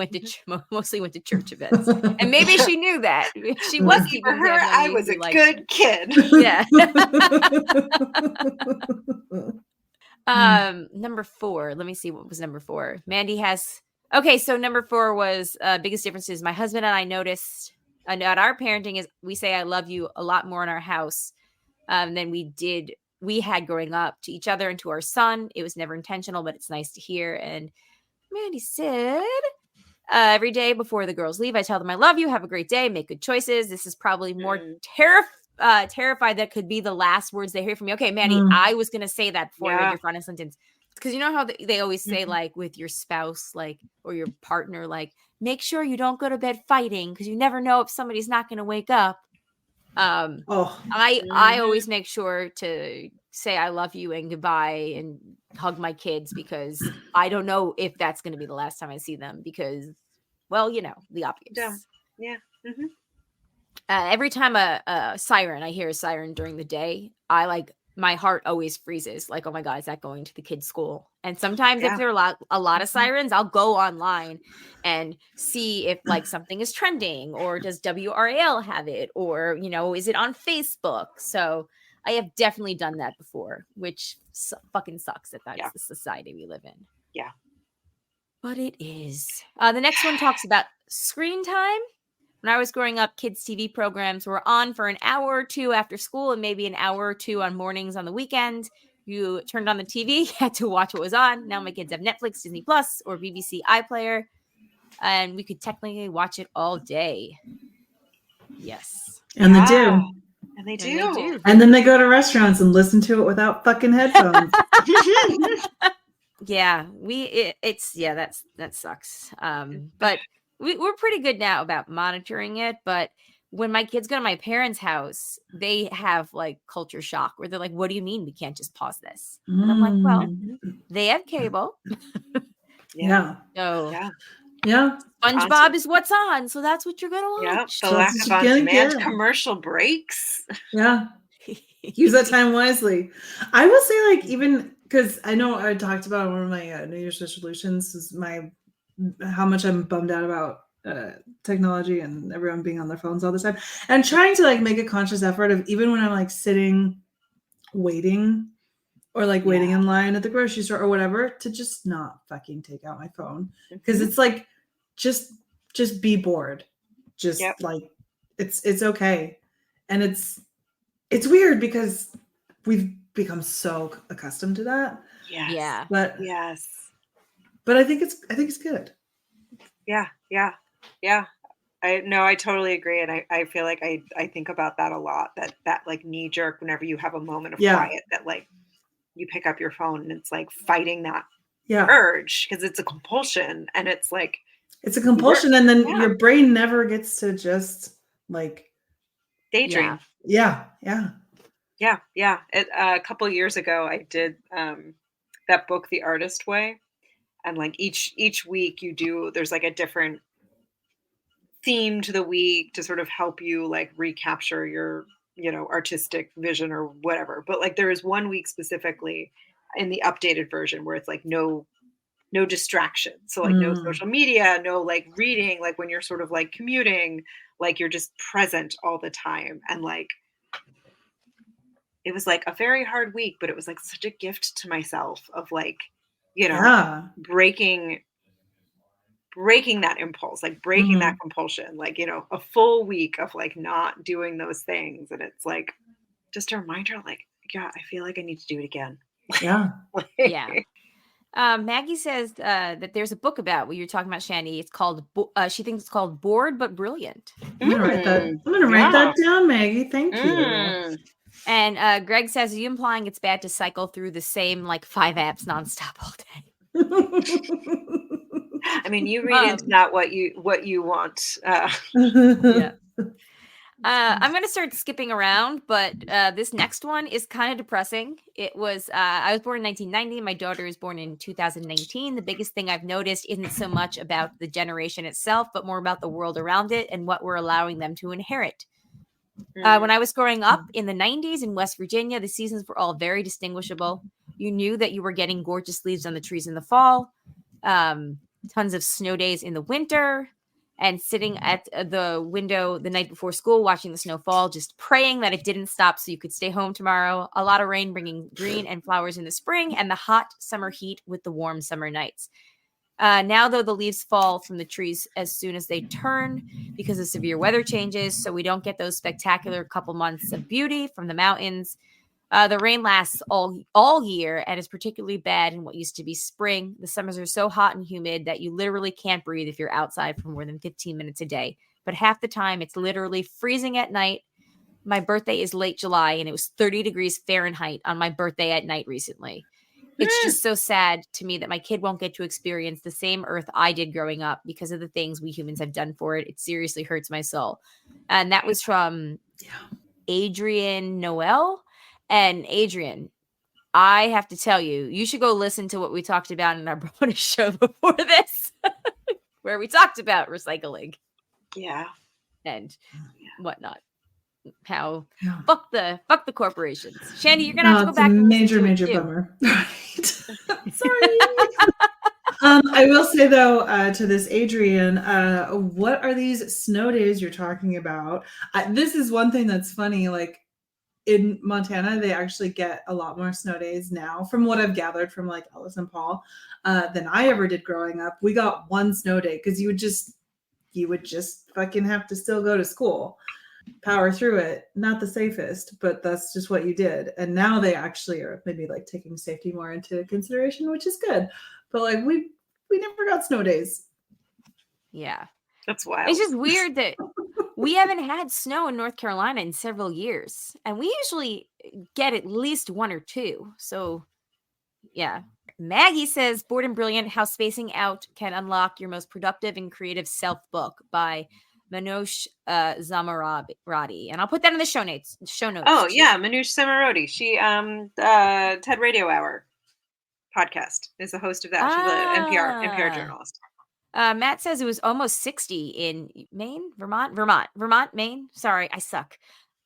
mostly went to church events, and maybe she knew that. She was for her. I was a good kid. Yeah. Number 4. Let me see what was number 4. Mandy has. Okay, so number 4 was biggest differences. My husband and I noticed at our parenting is we say "I love you" a lot more in our house than we had growing up to each other and to our son. It was never intentional, but it's nice to hear. And Mandy said, every day before the girls leave, I tell them I love you, have a great day, make good choices. This is probably more terrified that could be the last words they hear from me. Okay, Mandy, I was going to say that before I read your final sentence. Because you know how they always say, like, with your spouse, like, or your partner, like, make sure you don't go to bed fighting because you never know if somebody's not going to wake up. I always make sure to say I love you and goodbye and hug my kids because I don't know if that's going to be the last time I see them because, well, the obvious. Yeah. Mm-hmm. Every time I hear a siren during the day, my heart always freezes. Like, oh my God, is that going to the kids' school? And sometimes if there are a lot of sirens, I'll go online and see if like something is trending or does WRAL have it or, is it on Facebook? So I have definitely done that before, which fucking sucks that that's the society we live in. Yeah. But it is. The next one talks about screen time. When I was growing up, kids' TV programs were on for an hour or two after school and maybe an hour or two on mornings on the weekend. You turned on the TV, had to watch what was on. Now my kids have Netflix, Disney Plus, or BBC iPlayer, and we could technically watch it all day. Yes. And they do. And they do. And then they go to restaurants and listen to it without fucking headphones. Yeah, that sucks. But we're pretty good now about monitoring it. But when my kids go to my parents' house, they have like culture shock where they're like, "What do you mean we can't just pause this?" And I'm like, "Well, they have cable." Yeah. So yeah. SpongeBob is what's on, so that's what you're gonna watch. The lack of on-demand commercial breaks. Yeah. Use that time wisely. I will say, like, even because I know I talked about one of my New Year's resolutions is how much I'm bummed out about technology and everyone being on their phones all the time, and trying to like make a conscious effort of even when I'm like sitting waiting or like waiting in line at the grocery store or whatever to just not fucking take out my phone because it's like just be bored, just like it's okay. And it's weird because we've become so accustomed to that. But I think it's good. I totally agree. And I feel like I think about that a lot, that like knee jerk whenever you have a moment of quiet that like you pick up your phone and it's like fighting that urge because it's a compulsion and it's like It's a compulsion, and then your brain never gets to just like daydream. Yeah. A couple years ago, I did that book, The Artist Way, and like each week there's like a different theme to the week to sort of help you like recapture your artistic vision or whatever. But like there is one week specifically in the updated version where it's like no distraction. So like no social media, no like reading, like when you're sort of like commuting, like you're just present all the time. And like it was like a very hard week, but it was like such a gift to myself of like, breaking that impulse, like breaking that compulsion, like, a full week of like not doing those things. And it's like just a reminder, like, yeah, I feel like I need to do it again. Yeah. Yeah. Maggie says that there's a book about what you're talking about, Shandy. It's called, she thinks it's called Bored but Brilliant. I'm going to write that down, Maggie. Thank you. And Greg says, are you implying it's bad to cycle through the same like 5 apps nonstop all day? I mean, you read into that what you want. Yeah. I'm going to start skipping around, but this next one is kind of depressing. It was, I was born in 1990. My daughter was born in 2019. The biggest thing I've noticed isn't so much about the generation itself, but more about the world around it and what we're allowing them to inherit. When I was growing up in the 90s in West Virginia, the seasons were all very distinguishable. You knew that you were getting gorgeous leaves on the trees in the fall, tons of snow days in the winter, and sitting at the window the night before school watching the snow fall, just praying that it didn't stop so you could stay home tomorrow. A lot of rain bringing green and flowers in the spring, and the hot summer heat with the warm summer nights. Now, though, the leaves fall from the trees as soon as they turn because of severe weather changes, so we don't get those spectacular couple months of beauty from the mountains. The rain lasts all year and is particularly bad in what used to be spring. The summers are so hot and humid that you literally can't breathe if you're outside for more than 15 minutes a day. But half the time, it's literally freezing at night. My birthday is late July, and it was 30 degrees Fahrenheit on my birthday at night recently. It's just so sad to me that my kid won't get to experience the same earth I did growing up because of the things we humans have done for it. It seriously hurts my soul. And that was from Adrian Noel. And Adrian, I have to tell you, you should go listen to what we talked about in our bonus show before this, where we talked about recycling. Yeah. And whatnot. How fuck the corporations. Shandy, you're gonna have to go back. Major bummer. Right. Sorry. I will say though, to this Adrian, what are these snow days you're talking about? This is one thing that's funny. Like in Montana, they actually get a lot more snow days now, from what I've gathered from like Ellis and Paul, than I ever did growing up. We got one snow day because you would just fucking have to still go to school. Power through it. Not the safest, but that's just what you did. And now they actually are maybe like taking safety more into consideration, which is good. But like we never got snow days. Yeah. That's wild. It's just weird that we haven't had snow in North Carolina in several years. And we usually get at least one or two. So yeah. Maggie says, Bored and Brilliant, How Spacing Out Can Unlock Your Most Productive and Creative Self book by Manoush Zamarodi, and I'll put that in the show notes. Oh too. Yeah, Manoush Zamarodi. She TED Radio Hour podcast is the host of that. She's an NPR journalist. Matt says it was almost 60 in Maine, Vermont, Maine. Sorry, I suck.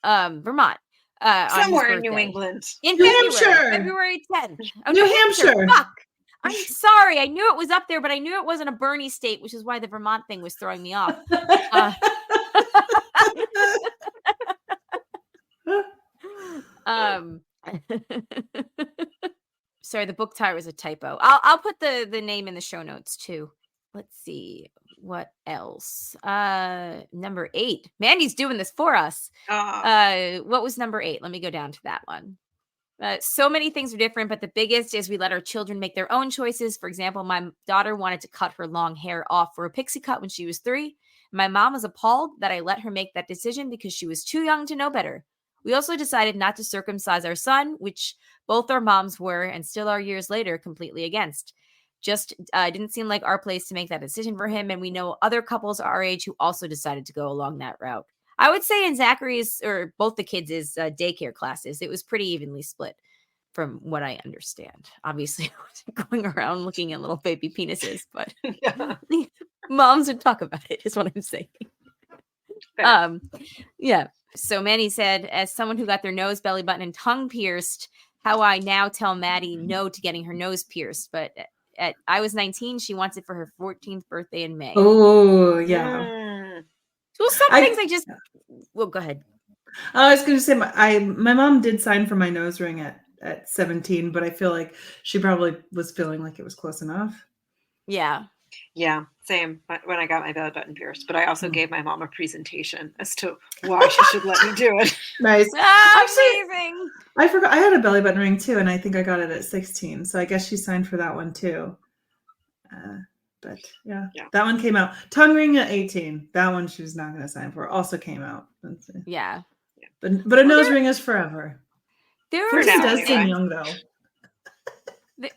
Vermont. Somewhere in New England. In New Hampshire. February 10th. Oh, New Hampshire. Fuck. I'm sorry. I knew it was up there, but I knew it wasn't a Bernie state, which is why the Vermont thing was throwing me off. Sorry, the book title was a typo. I'll put the name in the show notes too. Let's see what else. Number 8. Mandy's doing this for us. What was number 8? Let me go down to that one. So many things are different, but the biggest is we let our children make their own choices. For example, my daughter wanted to cut her long hair off for a pixie cut when she was 3. My mom was appalled that I let her make that decision because she was too young to know better. We also decided not to circumcise our son, which both our moms were and still are years later completely against. Just didn't seem like our place to make that decision for him. And we know other couples our age who also decided to go along that route. I would say in Zachary's, or both the kids' daycare classes, it was pretty evenly split from what I understand. Obviously, I wasn't going around looking at little baby penises, but moms would talk about it, is what I'm saying. Fair. Yeah. So Manny said, as someone who got their nose, belly button, and tongue pierced, how I now tell Maddie no to getting her nose pierced. But I was 19. She wants it for her 14th birthday in May. Oh, yeah. Well, some things I just... Well, go ahead. I was going to say, my mom did sign for my nose ring at 17, but I feel like she probably was feeling like it was close enough. Yeah. Yeah, same. When I got my belly button pierced, but I also gave my mom a presentation as to why she should let me do it. Nice. Amazing. I forgot. I had a belly button ring too, and I think I got it at 16. So I guess she signed for that one too. But yeah, that one came out. Tongue ring at 18. That one she was not going to sign for. Also came out. Yeah. But a nose ring is forever. There does seem young though.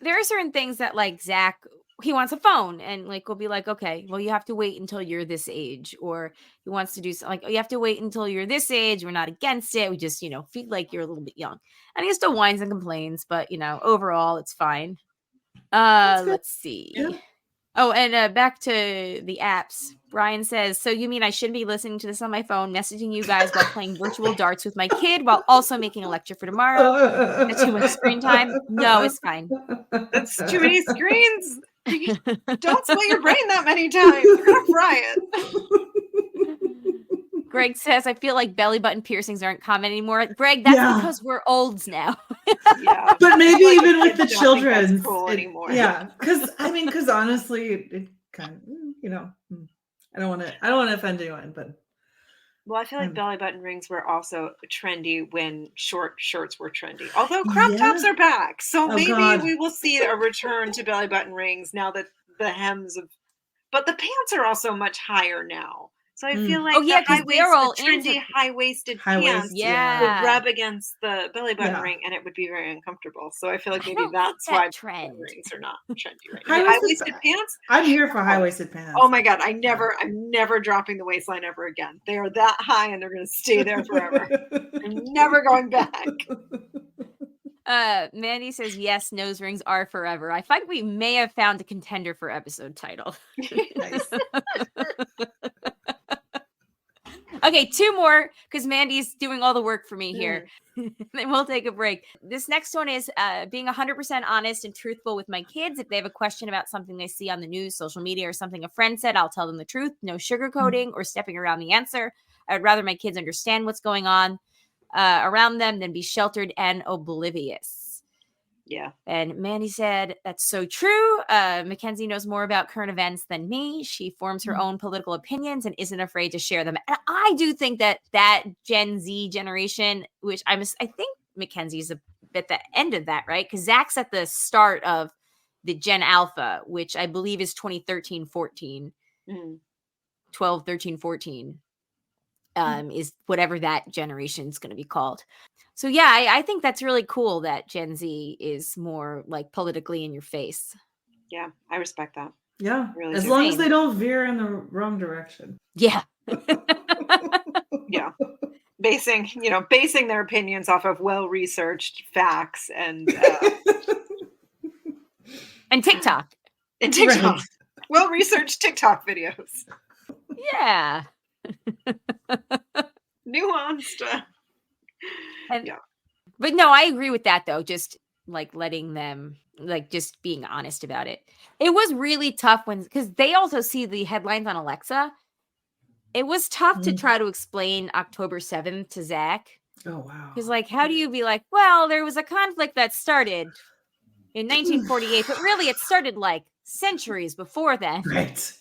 There are certain things that like Zach, he wants a phone, and like we'll be like, okay, well, you have to wait until you're this age, or he wants to do something like, oh, you have to wait until you're this age. We're not against it. We just, feel like you're a little bit young, and he still whines and complains, but overall it's fine. Let's see. Yeah. Oh, and back to the apps. Brian says, so you mean I shouldn't be listening to this on my phone, messaging you guys while playing virtual darts with my kid while also making a lecture for tomorrow? That's too much screen time? No, it's fine. That's too many screens. Don't split your brain that many times. You're going to fry it. Greg says, I feel like belly button piercings aren't common anymore. Greg, that's because we're olds now. Yeah. But maybe even with the children. That's cool anymore. Yeah. Because honestly, it kind of, I don't want to offend anyone, but. Well, I feel like belly button rings were also trendy when short shirts were trendy. Although crop tops are back. So maybe we will see a return to belly button rings now that the hems but the pants are also much higher now. So I feel like trendy high-waisted pants would rub against the belly button ring, and it would be very uncomfortable. So I feel like maybe that's why trend rings are not trendy right now. High-waisted pants? I'm here for high-waisted pants. Oh my God. I'm never dropping the waistline ever again. They are that high, and they're going to stay there forever. I'm never going back. Mandy says, yes, nose rings are forever. I think we may have found a contender for episode title. Nice. Okay, 2 more, because Mandy's doing all the work for me here. Then we'll take a break. This next one is being 100% honest and truthful with my kids. If they have a question about something they see on the news, social media, or something a friend said, I'll tell them the truth. No sugarcoating or stepping around the answer. I'd rather my kids understand what's going on around them than be sheltered and oblivious. Yeah. And Mandy said, that's so true. Mackenzie knows more about current events than me. She forms her own political opinions and isn't afraid to share them. And I do think that Gen Z generation, which I think Mackenzie's at the end of that, right? Because Zach's at the start of the Gen Alpha, which I believe is 2013, 14, 12, 13, 14. Is whatever that generation is going to be called. So yeah, I think that's really cool that Gen Z is more like politically in your face. Yeah, I respect that. Yeah, really as long as they don't veer in the wrong direction. Yeah. Yeah. Basing their opinions off of well-researched facts and TikTok. And TikTok. Right. Well-researched TikTok videos. Yeah. Nuanced. But no, I agree with that though. Just like letting them, like just being honest about it. It was really tough because they also see the headlines on Alexa. It was tough to try to explain October 7th to Zach. Oh, wow. Because like, how do you be like, well, there was a conflict that started in 1948, but really it started like centuries before then. Right.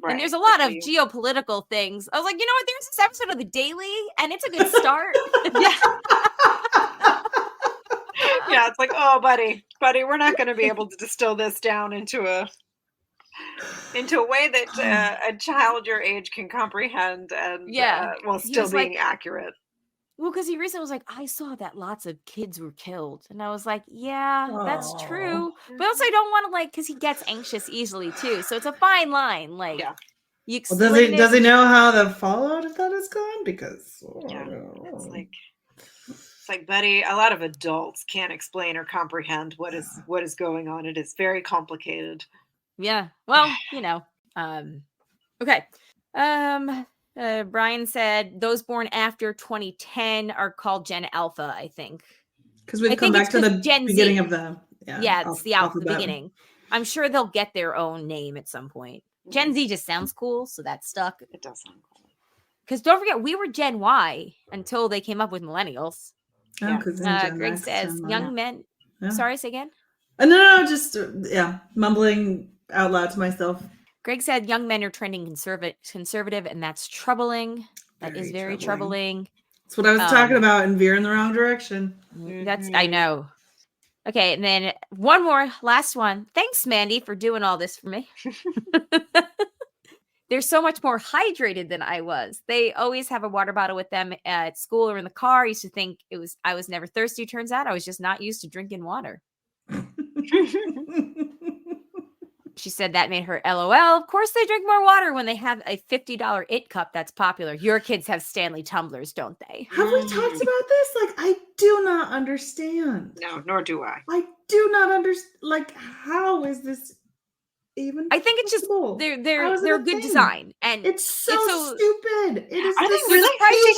And there's a lot of geopolitical things. I was like, you know what? There's this episode of The Daily, and it's a good start. Yeah, it's like, oh, buddy, we're not going to be able to distill this down into a way that a child your age can comprehend and while still being accurate. Well, because he recently was like, I saw that lots of kids were killed. And I was like, yeah, that's true. But also I don't want to like, because he gets anxious easily too. So it's a fine line. Like, you explain does he know how the fallout of that is gone? Because it's like, buddy, a lot of adults can't explain or comprehend what is going on. It is very complicated. Yeah. Well, okay. Brian said those born after 2010 are called Gen Alpha, I think. Because we've come back to the beginning of the it's the beginning. I'm sure they'll get their own name at some point. Gen Z just sounds cool, so that stuck. It does sound cool. Because don't forget, we were Gen Y until they came up with Millennials. Greg says young men. Yeah. Sorry, say again. No, just mumbling out loud to myself. Greg said young men are trending conservative, and that's troubling. That is very troubling. That's what I was talking about, and veer in the wrong direction. I know. Okay, and then one more, last one. Thanks, Mandy, for doing all this for me. They're so much more hydrated than I was. They always have a water bottle with them at school or in the car. I used to think I was never thirsty. Turns out I was just not used to drinking water. She said that made her LOL. Of course they drink more water when they have a $50 IT cup that's popular. Your kids have Stanley tumblers, don't they? Have we talked about this? Like, I do not understand. No, nor do I. I do not understand. Like, how is this even I think it's just they're good design. And it's so stupid. It is Are they really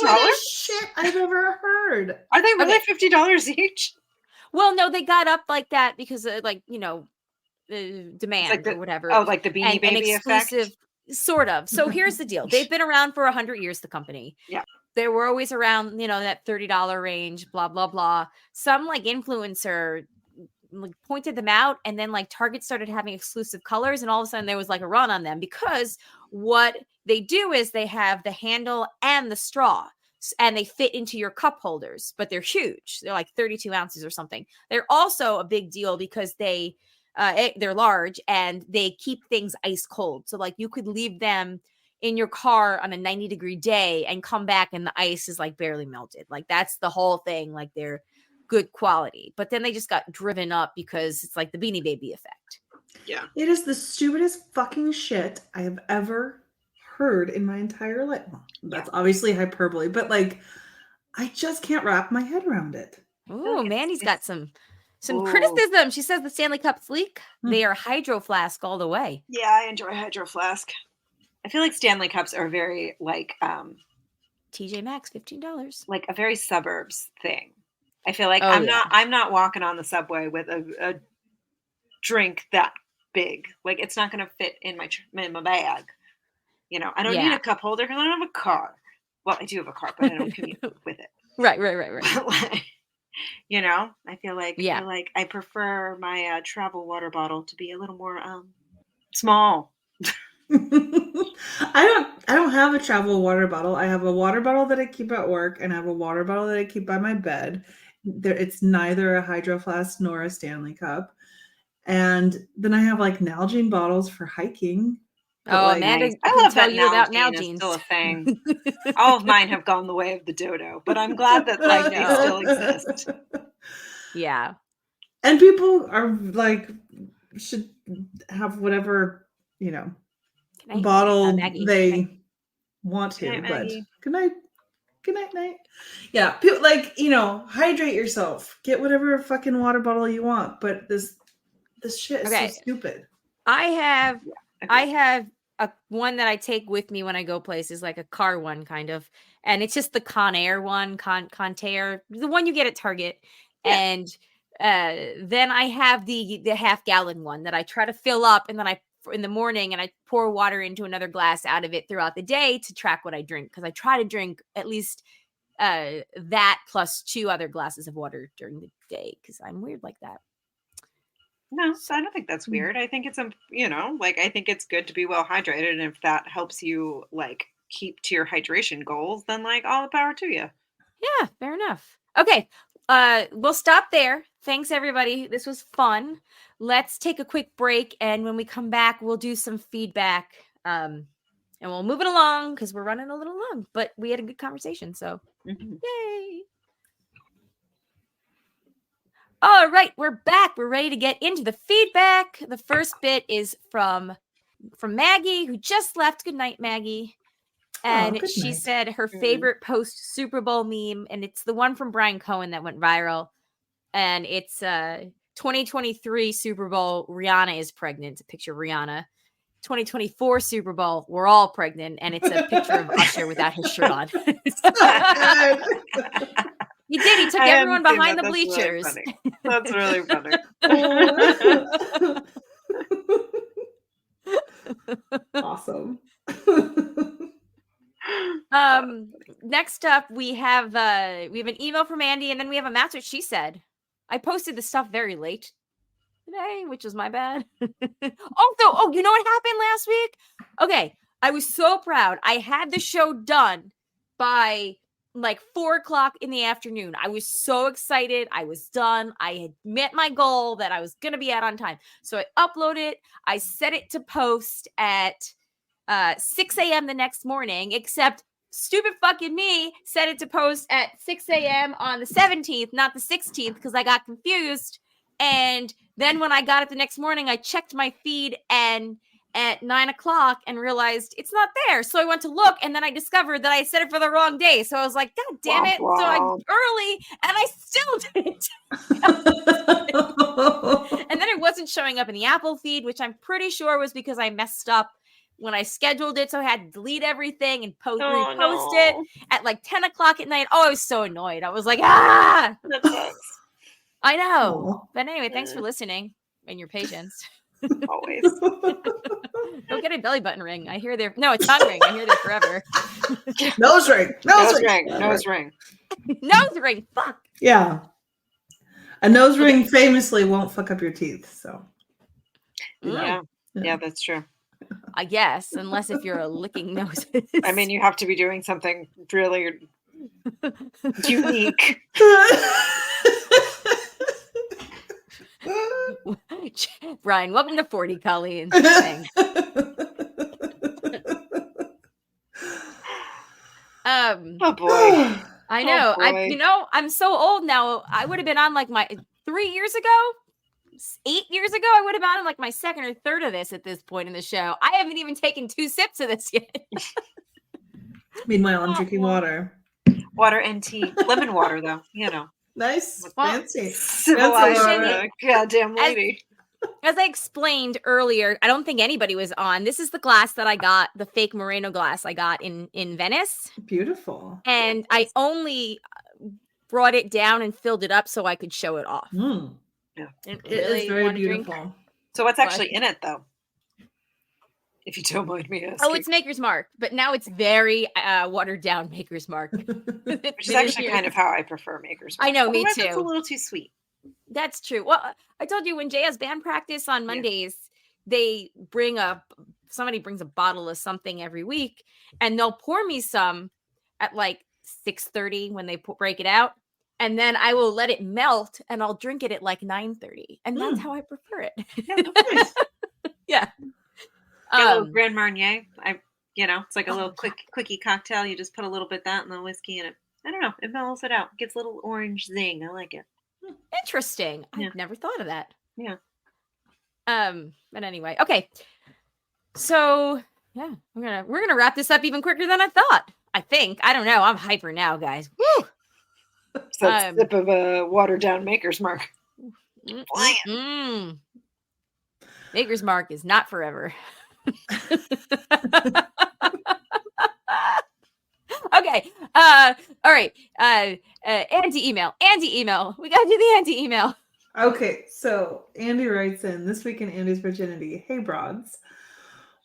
$50 shit I've ever heard. Are they really $50 each? Well, no, they got up like that because demand or whatever. Oh, like the Beanie Baby effect? Sort of. So here's the deal. They've been around for 100 years, the company. Yeah. They were always around, that $30 range, blah, blah, blah. Some influencer pointed them out, and then Target started having exclusive colors, and all of a sudden there was a run on them because what they do is they have the handle and the straw. And they fit into your cup holders, but they're huge. They're 32 ounces or something. They're also a big deal because they're large and they keep things ice cold. So you could leave them in your car on a 90-degree day and come back and the ice is barely melted. That's the whole thing. They're good quality, but then they just got driven up because it's the Beanie Baby effect. Yeah. It is the stupidest fucking shit I have ever heard in my entire life. Well, that's obviously hyperbole, but I just can't wrap my head around it. Oh, Mandy's got some criticism. She says the Stanley Cups leak. They are Hydro Flask all the way. Yeah, I enjoy Hydro Flask. I feel like Stanley Cups are very TJ Maxx, $15. A very suburbs thing. I feel like I'm not walking on the subway with a drink that big. It's not going to fit in my bag. I don't need a cup holder because I don't have a car. Well, I do have a car, but I don't commute with it. Right. I feel like I prefer my travel water bottle to be a little more small. I don't have a travel water bottle. I have a water bottle that I keep at work, and I have a water bottle that I keep by my bed. It's neither a Hydro Flask nor a Stanley Cup. And then I have Nalgene bottles for hiking. Oh, Amanda, I love tell you about Nalgene. Still a thing. All of mine have gone the way of the dodo, but I'm glad that they still exist. Yeah, and people are should have whatever bottle they want to. Good night, but Maggie. Good night. Yeah, people hydrate yourself. Get whatever fucking water bottle you want. But this shit is so stupid. I have a one that I take with me when I go places, a car one kind of, and it's just the Conair one, Contair, the one you get at Target. Yeah. And then I have the half-gallon one that I try to fill up, and then in the morning, and I pour water into another glass out of it throughout the day to track what I drink, because I try to drink at least that plus 2 other glasses of water during the day, because I'm weird like that. No, so I don't think that's weird. I think it's I think it's good to be well hydrated, and if that helps you keep to your hydration goals, then all the power to you. Yeah, fair enough. Okay, we'll stop there. Thanks everybody. This was fun. Let's take a quick break, and when we come back, we'll do some feedback. And we'll move it along because we're running a little long, but we had a good conversation. So Mm-hmm. Yay! All right, we're back. We're ready to get into the feedback. The first bit is from Maggie, who just left. Good night, Maggie. And she said her favorite post Super Bowl meme, and it's the one from Brian Cohen that went viral. And it's 2023 Super Bowl, Rihanna is pregnant. It's a picture of Rihanna. 2024 Super Bowl, we're all pregnant, and it's a picture of Usher without his shirt on. He did. He took everyone behind the bleachers. That's really funny. Awesome. Next up, we have an email from Andy, and then we have a That's What She Said. I posted the stuff very late today, which is my bad. Also, you know what happened last week? Okay, I was so proud. I had the show done by like 4:00 in the afternoon. I was so excited. I was done. I had met my goal that I was going to be out on time. So I uploaded it. I set it to post at 6 a.m. the next morning, except stupid fucking me set it to post at 6 a.m. on the 17th, not the 16th, because I got confused. And then when I got it the next morning, I checked my feed and at 9:00 and realized it's not there. So I went to look, and then I discovered that I set it for the wrong day. So I was like, God damn it. Wow. So I'm early, and I still didn't. And then it wasn't showing up in the Apple feed, which I'm pretty sure was because I messed up when I scheduled it. So I had to delete everything and repost it at like 10:00 at night. Oh, I was so annoyed. I was like, ah! That sucks. I know. But anyway, thanks for listening and your patience. Always. Go get a belly button ring. I hear they're no, a tongue ring. I hear they're forever. Nose ring. Nose ring. Nose ring. Nose ring. Fuck. Yeah. A nose ring famously won't fuck up your teeth. So. Yeah. Yeah, that's true. I guess, unless if you're a licking nose. I mean, you have to be doing something really unique. Brian, welcome to 40, Colleen. Oh boy. I know. Oh boy. I'm so old now. I would have been on like my 3 years ago, 8 years ago, I would have been on like my second or third of this at this point in the show. I haven't even taken 2 sips of this yet. Meanwhile, I'm drinking water. Water and tea. Lemon water, though. You know. Nice. Fancy. Civilized goddamn lady. As I explained earlier, I don't think anybody was on. This is the glass that I got, the fake Moreno glass I got in Venice. Beautiful. And I only brought it down and filled it up so I could show it off. Mm. Yeah. It is very beautiful. So what's actually in it, though? If you don't mind me asking. Oh, it's Maker's Mark, but now it's very watered down Maker's Mark. Which is actually kind of how I prefer Maker's Mark. I know, me too. It's a little too sweet. That's true. Well, I told you when Jay has band practice on Mondays, they somebody brings a bottle of something every week, and they'll pour me some at like 6:30 when they break it out. And then I will let it melt, and I'll drink it at like 9:30. And that's how I prefer it. Yeah. A little Grand Marnier. It's like a little quickie cocktail. You just put a little bit of that and the whiskey in it. I don't know. It mellows it out. Gets a little orange zing. I like it. Interesting. I've never thought of that. Yeah. But anyway, okay. So yeah, we're gonna wrap this up even quicker than I thought. I think. I don't know. I'm hyper now, guys. Woo! So a sip of a watered down Maker's Mark. Maker's Mark is not forever. Okay. All right. Andy email. We gotta do the Andy email. Okay, so Andy writes in, this week in Andy's virginity. Hey, broads.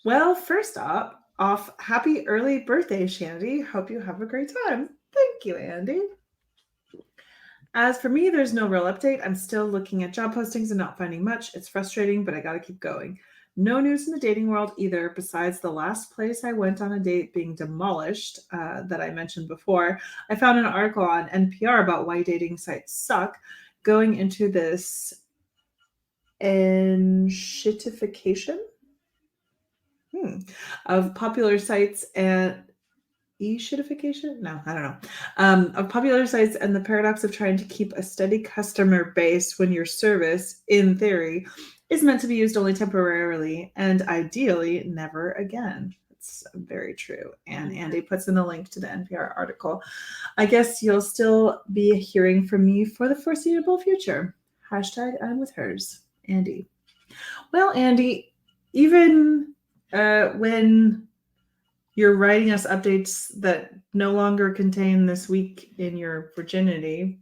Well, first off, happy early birthday, Shandy. Hope you have a great time. Thank you, Andy. As for me, there's no real update. I'm still looking at job postings and not finding much. It's frustrating, but I gotta keep going. No news in the dating world either, besides the last place I went on a date being demolished that I mentioned before. I found an article on NPR about why dating sites suck, going into this shitification of popular sites and e-shitification? No, I don't know. Of popular sites and the paradox of trying to keep a steady customer base when your service, in theory, is meant to be used only temporarily and ideally never again. It's very true. And Andy puts in a link to the NPR article. I guess you'll still be hearing from me for the foreseeable future. Hashtag I'm with hers. Andy. Well, Andy, even when you're writing us updates that no longer contain this week in your virginity,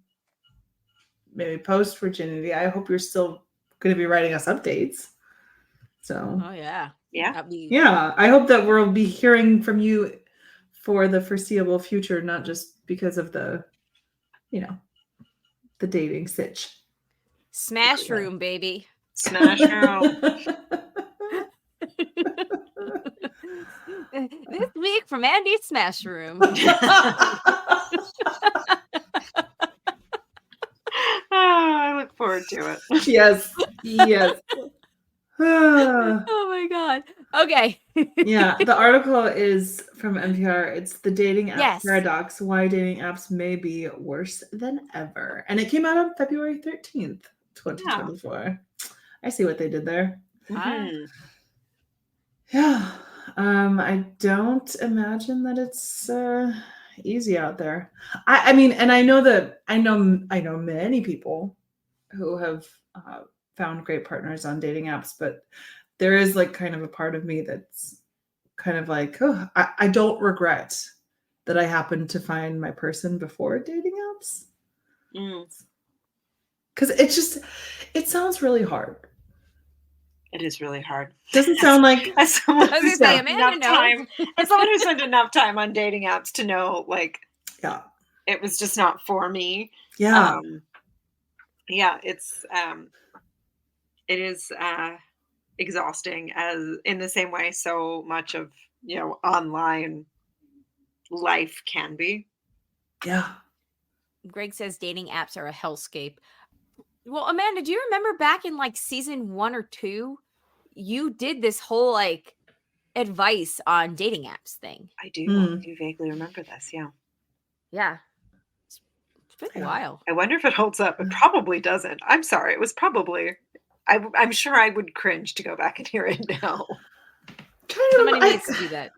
maybe post virginity, I hope you're still going to be writing us updates. So, yeah. Yeah. I hope that we'll be hearing from you for the foreseeable future, not just because of the, the dating sitch. Smash room, baby. Smash room. This week from Andy's Smash Room. I look forward to it. Yes. Oh my God. Okay. Yeah, the article is from NPR. It's the dating app paradox, why dating apps may be worse than ever. And it came out on February 13th, 2024. Yeah. I see what they did there. Mm-hmm. Yeah. I don't imagine that it's easy out there. I mean, and I know many people who have found great partners on dating apps, but there is like kind of a part of me that's kind of like, oh, I don't regret that I happened to find my person before dating apps. Because it sounds really hard. It is really hard. Doesn't sound like as someone who spent enough time on dating apps to know, like, it was just not for me. Yeah. It's it is exhausting, as in the same way so much of online life can be. Yeah. Greg says dating apps are a hellscape. Well, Amanda, do you remember back in like season 1 or 2, you did this whole like advice on dating apps thing? I do. I do vaguely remember this. Yeah. It's been a while. I wonder if it holds up. It probably doesn't. I'm sorry. It was probably. I'm sure I would cringe to go back and hear it now. Somebody needs to do that.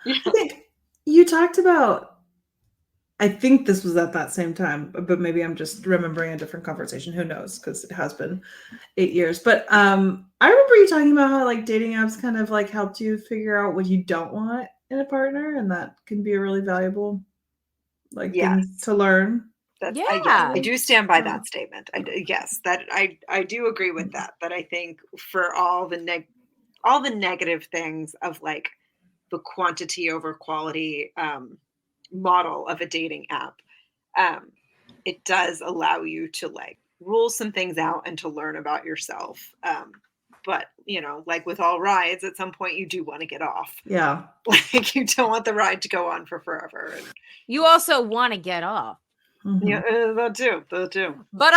I think you talked about. I think this was at that same time, but maybe I'm just remembering a different conversation. Who knows? Because it has been 8 years. But I remember you talking about how like dating apps kind of like helped you figure out what you don't want in a partner, and that can be a really valuable thing to learn. I do stand by that statement. I do agree with that. But I think for all the negative things of like the quantity over quality model of a dating app, it does allow you to like rule some things out and to learn about yourself. But like with all rides, at some point you do want to get off. Yeah. Like you don't want the ride to go on for forever. And you also want to get off. Mm-hmm. Yeah, that too. But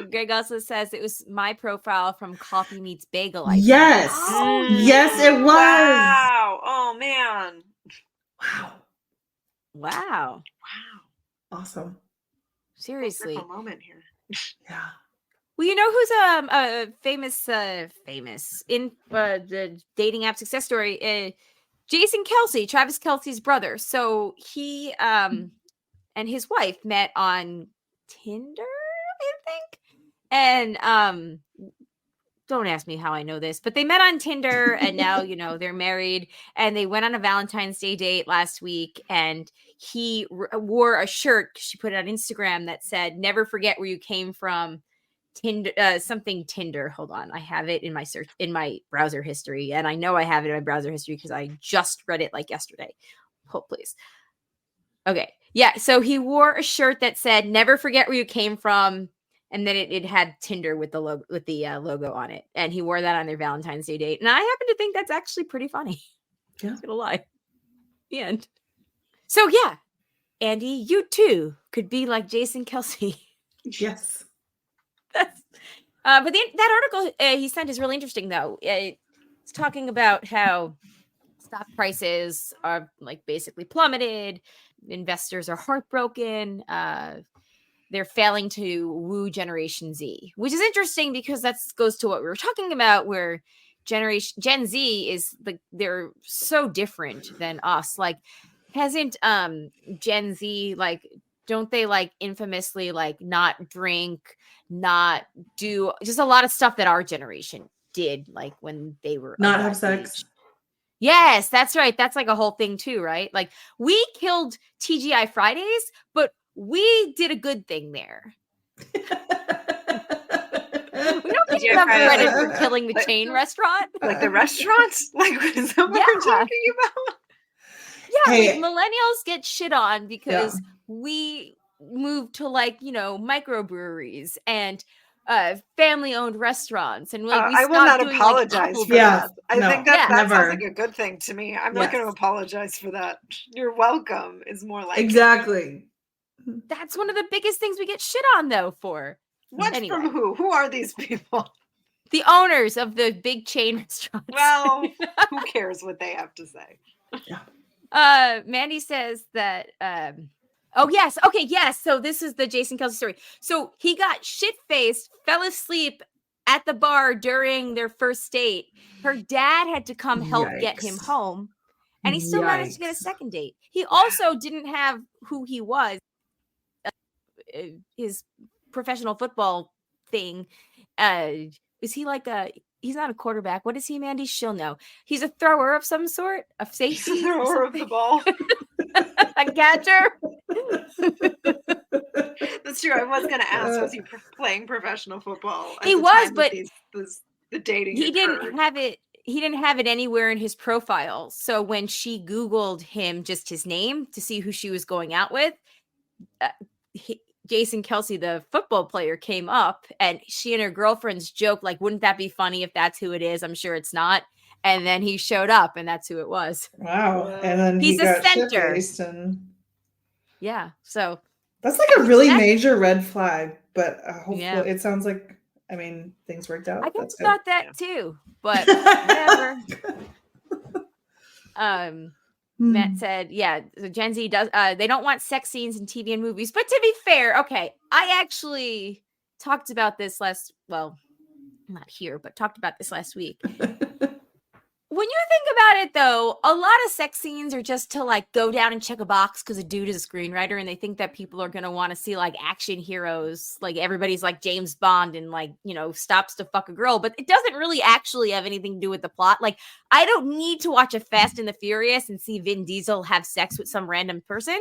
Greg also says it was my profile from Coffee Meets Bagel. Yes. Yes, it was. Wow. Oh man. Wow. Awesome. Seriously. A moment here. Yeah. Well, you know who's a famous in the dating app success story? Jason Kelce, Travis Kelce's brother. So he and his wife met on Tinder, I think. And don't ask me how I know this, but they met on Tinder and now, they're married, and they went on a Valentine's Day date last week, and he wore a shirt, she put it on Instagram, that said, "Never forget where you came from." Tinder, something Tinder. Hold on. I have it in my browser history. And I know I have it in my browser history because I just read it like yesterday. Hold, please. Okay. Yeah. So he wore a shirt that said, "Never forget where you came from." And then it had Tinder with the logo on it. And he wore that on their Valentine's Day date. And I happen to think that's actually pretty funny. Yeah. I'm not gonna lie. The end. So yeah, Andy, you too could be like Jason Kelce. Yes. But that article he sent is really interesting, though. it's talking about how stock prices are like basically plummeted. Investors are heartbroken. They're failing to woo Generation Z, which is interesting because that goes to what we were talking about, where Gen Z is like, they're so different than us. Like, hasn't Gen Z, like, don't they like infamously like not drink, not do just a lot of stuff that our generation did, like when they were not have sex? Yes, that's right. That's like a whole thing too, right? Like, we killed TGI Fridays, but we did a good thing there. We don't get enough credit for killing the chain restaurant. Like the restaurants? Like, what is that we're talking about? Yeah, like millennials get shit on because we moved to like, you know, microbreweries and family-owned restaurants, and like we I will not apologize for that. I think that sounds like a good thing to me. I'm not going to apologize for that. You're welcome is more like exactly. That's one of the biggest things we get shit on though for. What from who? Who are these people? The owners of the big chain restaurants. Well, who cares what they have to say? Yeah. Mandy says that oh yes, okay, yes. So this is the Jason Kelsey story. So he got shit-faced, fell asleep at the bar during their first date. Her dad had to come help get him home, and he still managed to get a second date. He also didn't have who he was, his professional football thing. Is he like he's not a quarterback. What is he, Mandy? She'll know. He's a thrower of some sort, a safety. He's a thrower of the ball. A catcher. That's true. I was going to ask, was he playing professional football? He was, but the dating he didn't have it. He didn't have it anywhere in his profile. So when she Googled him, just his name, to see who she was going out with, Jason Kelsey, the football player, came up, and she and her girlfriends joked, like, wouldn't that be funny if that's who it is? I'm sure it's not. And then he showed up, and that's who it was. Wow. And then he's a center. So that's like a really major red flag, but hopefully it sounds like, I mean, things worked out. I kind of thought that too, but whatever. Matt said, so Gen Z does, they don't want sex scenes in TV and movies. But to be fair, okay, I actually talked about this not here, but talked about this last week. When you think about it, though, a lot of sex scenes are just to like go down and check a box because a dude is a screenwriter and they think that people are going to want to see like action heroes. Like everybody's like James Bond and like, you know, stops to fuck a girl. But it doesn't really actually have anything to do with the plot. Like, I don't need to watch a Fast and the Furious and see Vin Diesel have sex with some random person.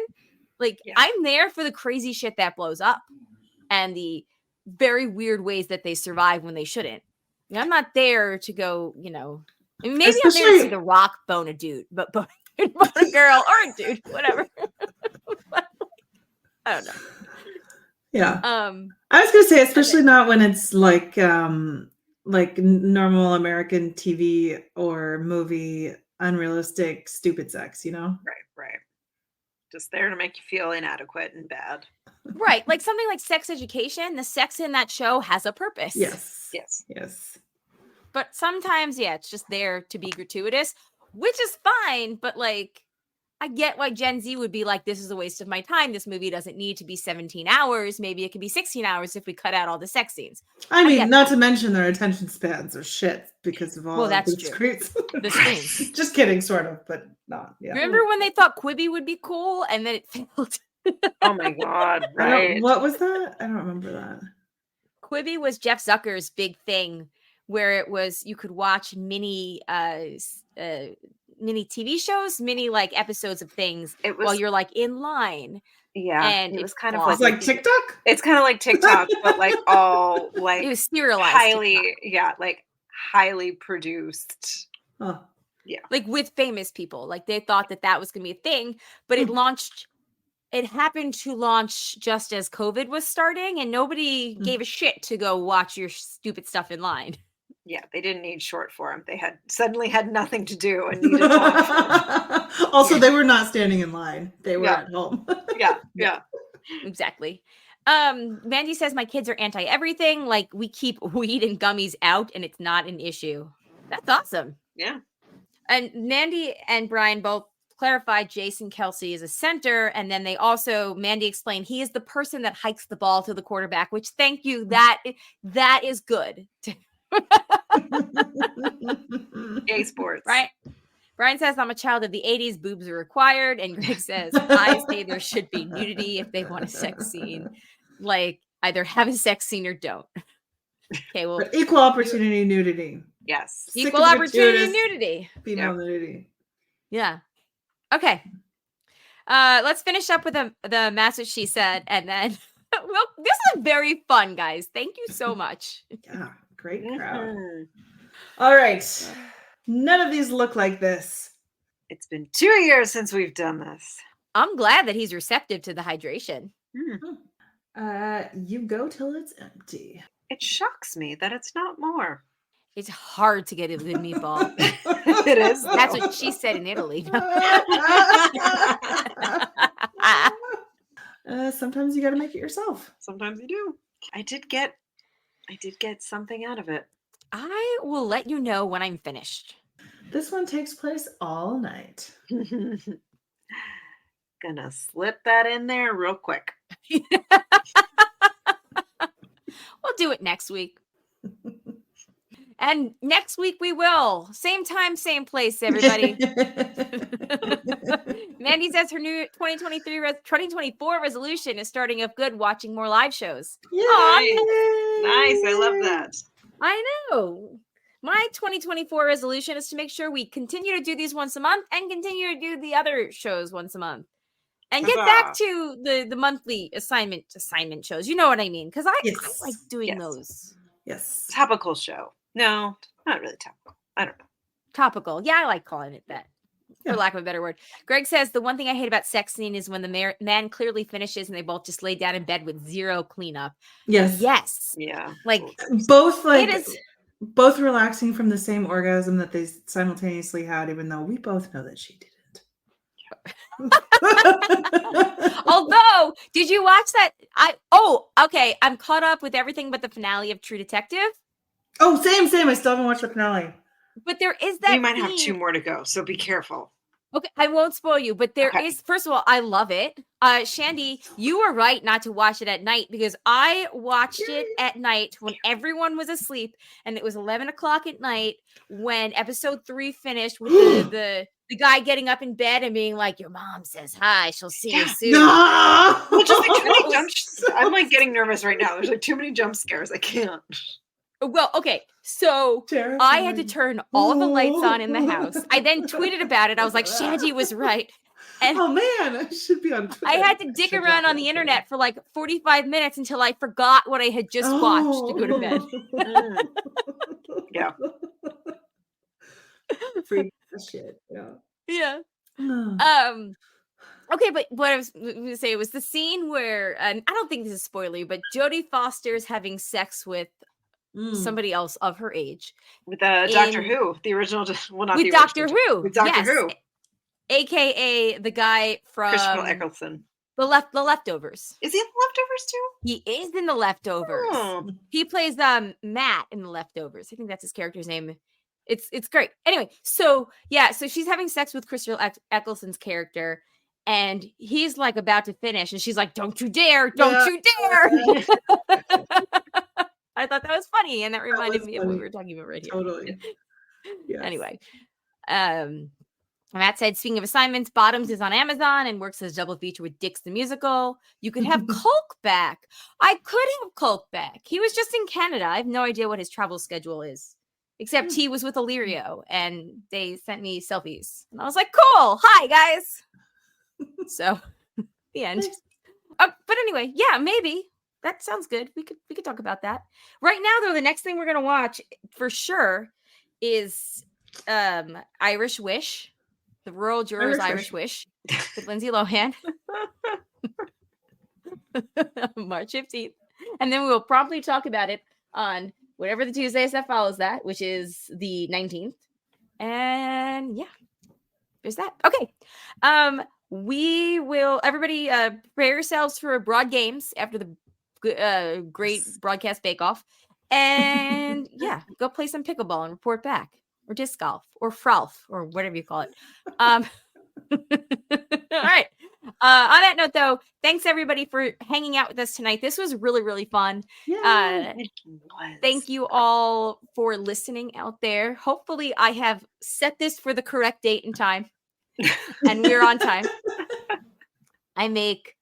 Like, I'm there for the crazy shit that blows up and the very weird ways that they survive when they shouldn't. I'm not there to go, you know. I mean, maybe I'm there to see The Rock bone a dude, but bone a girl or a dude, whatever. I don't know. Yeah. I was gonna say, especially not when it's like normal American TV or movie, unrealistic, stupid sex, you know? Right. Just there to make you feel inadequate and bad. Right. Like something like Sex Education, the sex in that show has a purpose. Yes. But sometimes, it's just there to be gratuitous, which is fine. But like, I get why Gen Z would be like, this is a waste of my time. This movie doesn't need to be 17 hours. Maybe it could be 16 hours if we cut out all the sex scenes. I mean, not to mention their attention spans are shit because of all that's the screens. The screens. Just kidding, sort of, but not. Yeah. Remember when they thought Quibi would be cool and then it failed? Oh my God, right. What was that? I don't remember that. Quibi was Jeff Zucker's big thing, where it was you could watch mini TV shows, mini like episodes of things while you're like in line. Yeah, and it was kind of like TikTok. It's kind of like TikTok, but like all like it was serialized, highly produced. Huh. Yeah, like with famous people. Like they thought that was gonna be a thing, but it launched. It happened to launch just as COVID was starting, and nobody gave a shit to go watch your stupid stuff in line. Yeah, they didn't need short form. They suddenly had nothing to do and needed long form. Also, they were not standing in line. They were at home. Yeah. Exactly. Mandy says my kids are anti-everything. Like we keep weed and gummies out and it's not an issue. That's awesome. Yeah. And Mandy and Brian both clarified Jason Kelsey is a center, and then they also, Mandy explained, he is the person that hikes the ball to the quarterback, which, thank you, that is good. Yay, sports. Right? Brian says, I'm a child of the 80s, boobs are required, and Greg says, I say there should be nudity if they want a sex scene. Like, either have a sex scene or don't. Okay, well, but equal opportunity nudity. Yes. Equal opportunity nudity. Female nudity. Yeah. Okay. Let's finish up with the Master She Said, and then well, this is very fun, guys. Thank you so much. Yeah, great crowd. All right. None of these look like this. It's been 2 years since we've done this. I'm glad that he's receptive to the hydration. You go till it's empty. It shocks me that it's not more. It's hard to get a good meatball. It is. That's what she said in Italy. Sometimes you got to make it yourself. Sometimes you do. I did get something out of it. I will let you know when I'm finished. This one takes place all night. Gonna slip that in there real quick. We'll do it next week. And next week we will. Same time, same place, everybody. Mandy says her new 2024 resolution is starting off good, watching more live shows. Nice. I love that. I know. My 2024 resolution is to make sure we continue to do these once a month and continue to do the other shows once a month. And get back to the monthly assignment shows. You know what I mean? Because I like doing those. Yes. Topical show. No, not really topical. I don't know. Topical. Yeah, I like calling it that. For lack of a better word. Greg says, the one thing I hate about sex scene is when the man clearly finishes and they both just lay down in bed with zero cleanup. Yes. Yes. Yeah. Like both both relaxing from the same orgasm that they simultaneously had, even though we both know that she didn't. Although, did you watch that? Okay. I'm caught up with everything but the finale of True Detective. Oh, same. I still haven't watched the finale. But there is that. We might have 2 more to go, so be careful. Okay, I won't spoil you, but there is. First of all, I love it. Shandy, you were right not to watch it at night because I watched it at night when everyone was asleep, and it was 11 o'clock at night when episode 3 finished with the guy getting up in bed and being like, "Your mom says hi. She'll see you soon." No! Well, just like too many I'm like getting nervous right now. There's like too many jump scares. I can't. Well, okay, so terrifying. I had to turn all of the lights on in the house. I then tweeted about it. I was like, Shandy was right. And oh man, I should be on Twitter. I had to dig around on the internet for like 45 minutes until I forgot what I had just watched to go to bed. Yeah. Freak shit. Yeah. Okay, but what I was going to say was the scene where, and I don't think this is spoilery, but Jodie Foster's having sex with somebody else of her age. With Doctor Who, the original, well, not with the Doctor original, Who. with Doctor Who. AKA the guy from Christopher Eccleston. The Leftovers. Is he in the Leftovers too? He is in the Leftovers. Oh. He plays Matt in the Leftovers. I think that's his character's name. It's great. Anyway, so she's having sex with Christopher Eccleston's character, and he's like about to finish, and she's like, "Don't you dare! Don't you dare!" I thought that was funny, and that reminded me of what we were talking about right here. Totally. Yes. Anyway, Matt said, speaking of assignments, Bottoms is on Amazon and works as double feature with Dix the Musical. You could have Culk back. I could have Culk back. He was just in Canada. I have no idea what his travel schedule is, except he was with Illyrio, and they sent me selfies. And I was like, cool. Hi, guys. So, the end. But anyway, yeah, maybe. That sounds good. We could talk about that. Right now, though, the next thing we're gonna watch for sure is Irish Wish, the Rural Jurors Irish Wish with Lindsay Lohan, March 15th, and then we will promptly talk about it on whatever the Tuesdays that follows that, which is the 19th. And yeah, there's that. Okay. We will everybody prepare yourselves for broad games after the great broadcast bake off, and yeah, go play some pickleball and report back. or disc golf or frolf or whatever you call it. All right. On that note, though, thanks everybody for hanging out with us tonight. This was really, really fun. Thank you all for listening out there. Hopefully, I have set this for the correct date and time, and we're on time. I make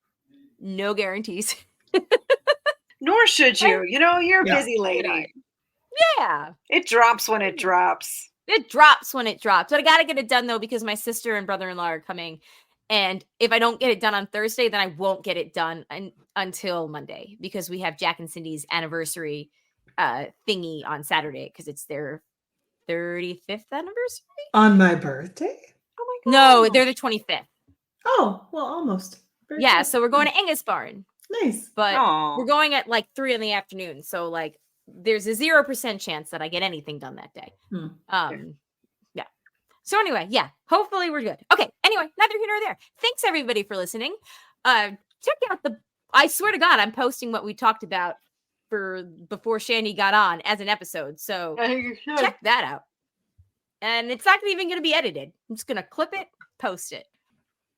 no guarantees. Nor should you. You know, you're a busy lady. Yeah. It drops when it drops. It drops when it drops. But I got to get it done, though, because my sister and brother-in-law are coming. And if I don't get it done on Thursday, then I won't get it done until Monday, because we have Jack and Cindy's anniversary thingy on Saturday, because it's their 35th anniversary. On my birthday? Oh my God. No, they're the 25th. Oh, well, almost. Yeah, so we're going to Angus Barn. Nice. But we're going at like 3 p.m. So like there's a 0% chance that I get anything done that day. Yeah. So anyway, yeah, hopefully we're good. Okay. Anyway, neither here nor there. Thanks everybody for listening. Check out I swear to God, I'm posting what we talked about for before Shandy got on as an episode. So check that out. And it's not even going to be edited. I'm just going to clip it, post it.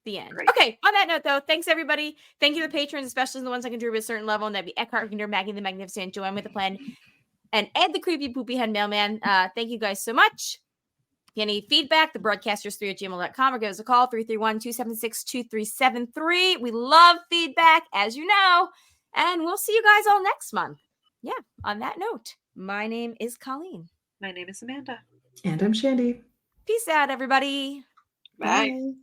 The end. Great. Okay, on that note, though, thanks everybody. Thank you to the patrons, especially the ones I can do at a certain level, and that'd be Eckhart, Maggie the Magnificent, Joanne with the Plan, and Ed the Creepy Poopy Head Mailman. Thank you guys so much. If you need feedback, thebroadcasters3@gmail.com, or give us a call, 331-276-2373. We love feedback, as you know, and we'll see you guys all next month. Yeah, on that note, my name is Colleen. My name is Amanda. And I'm Shandy. Peace out, everybody. Bye. Bye.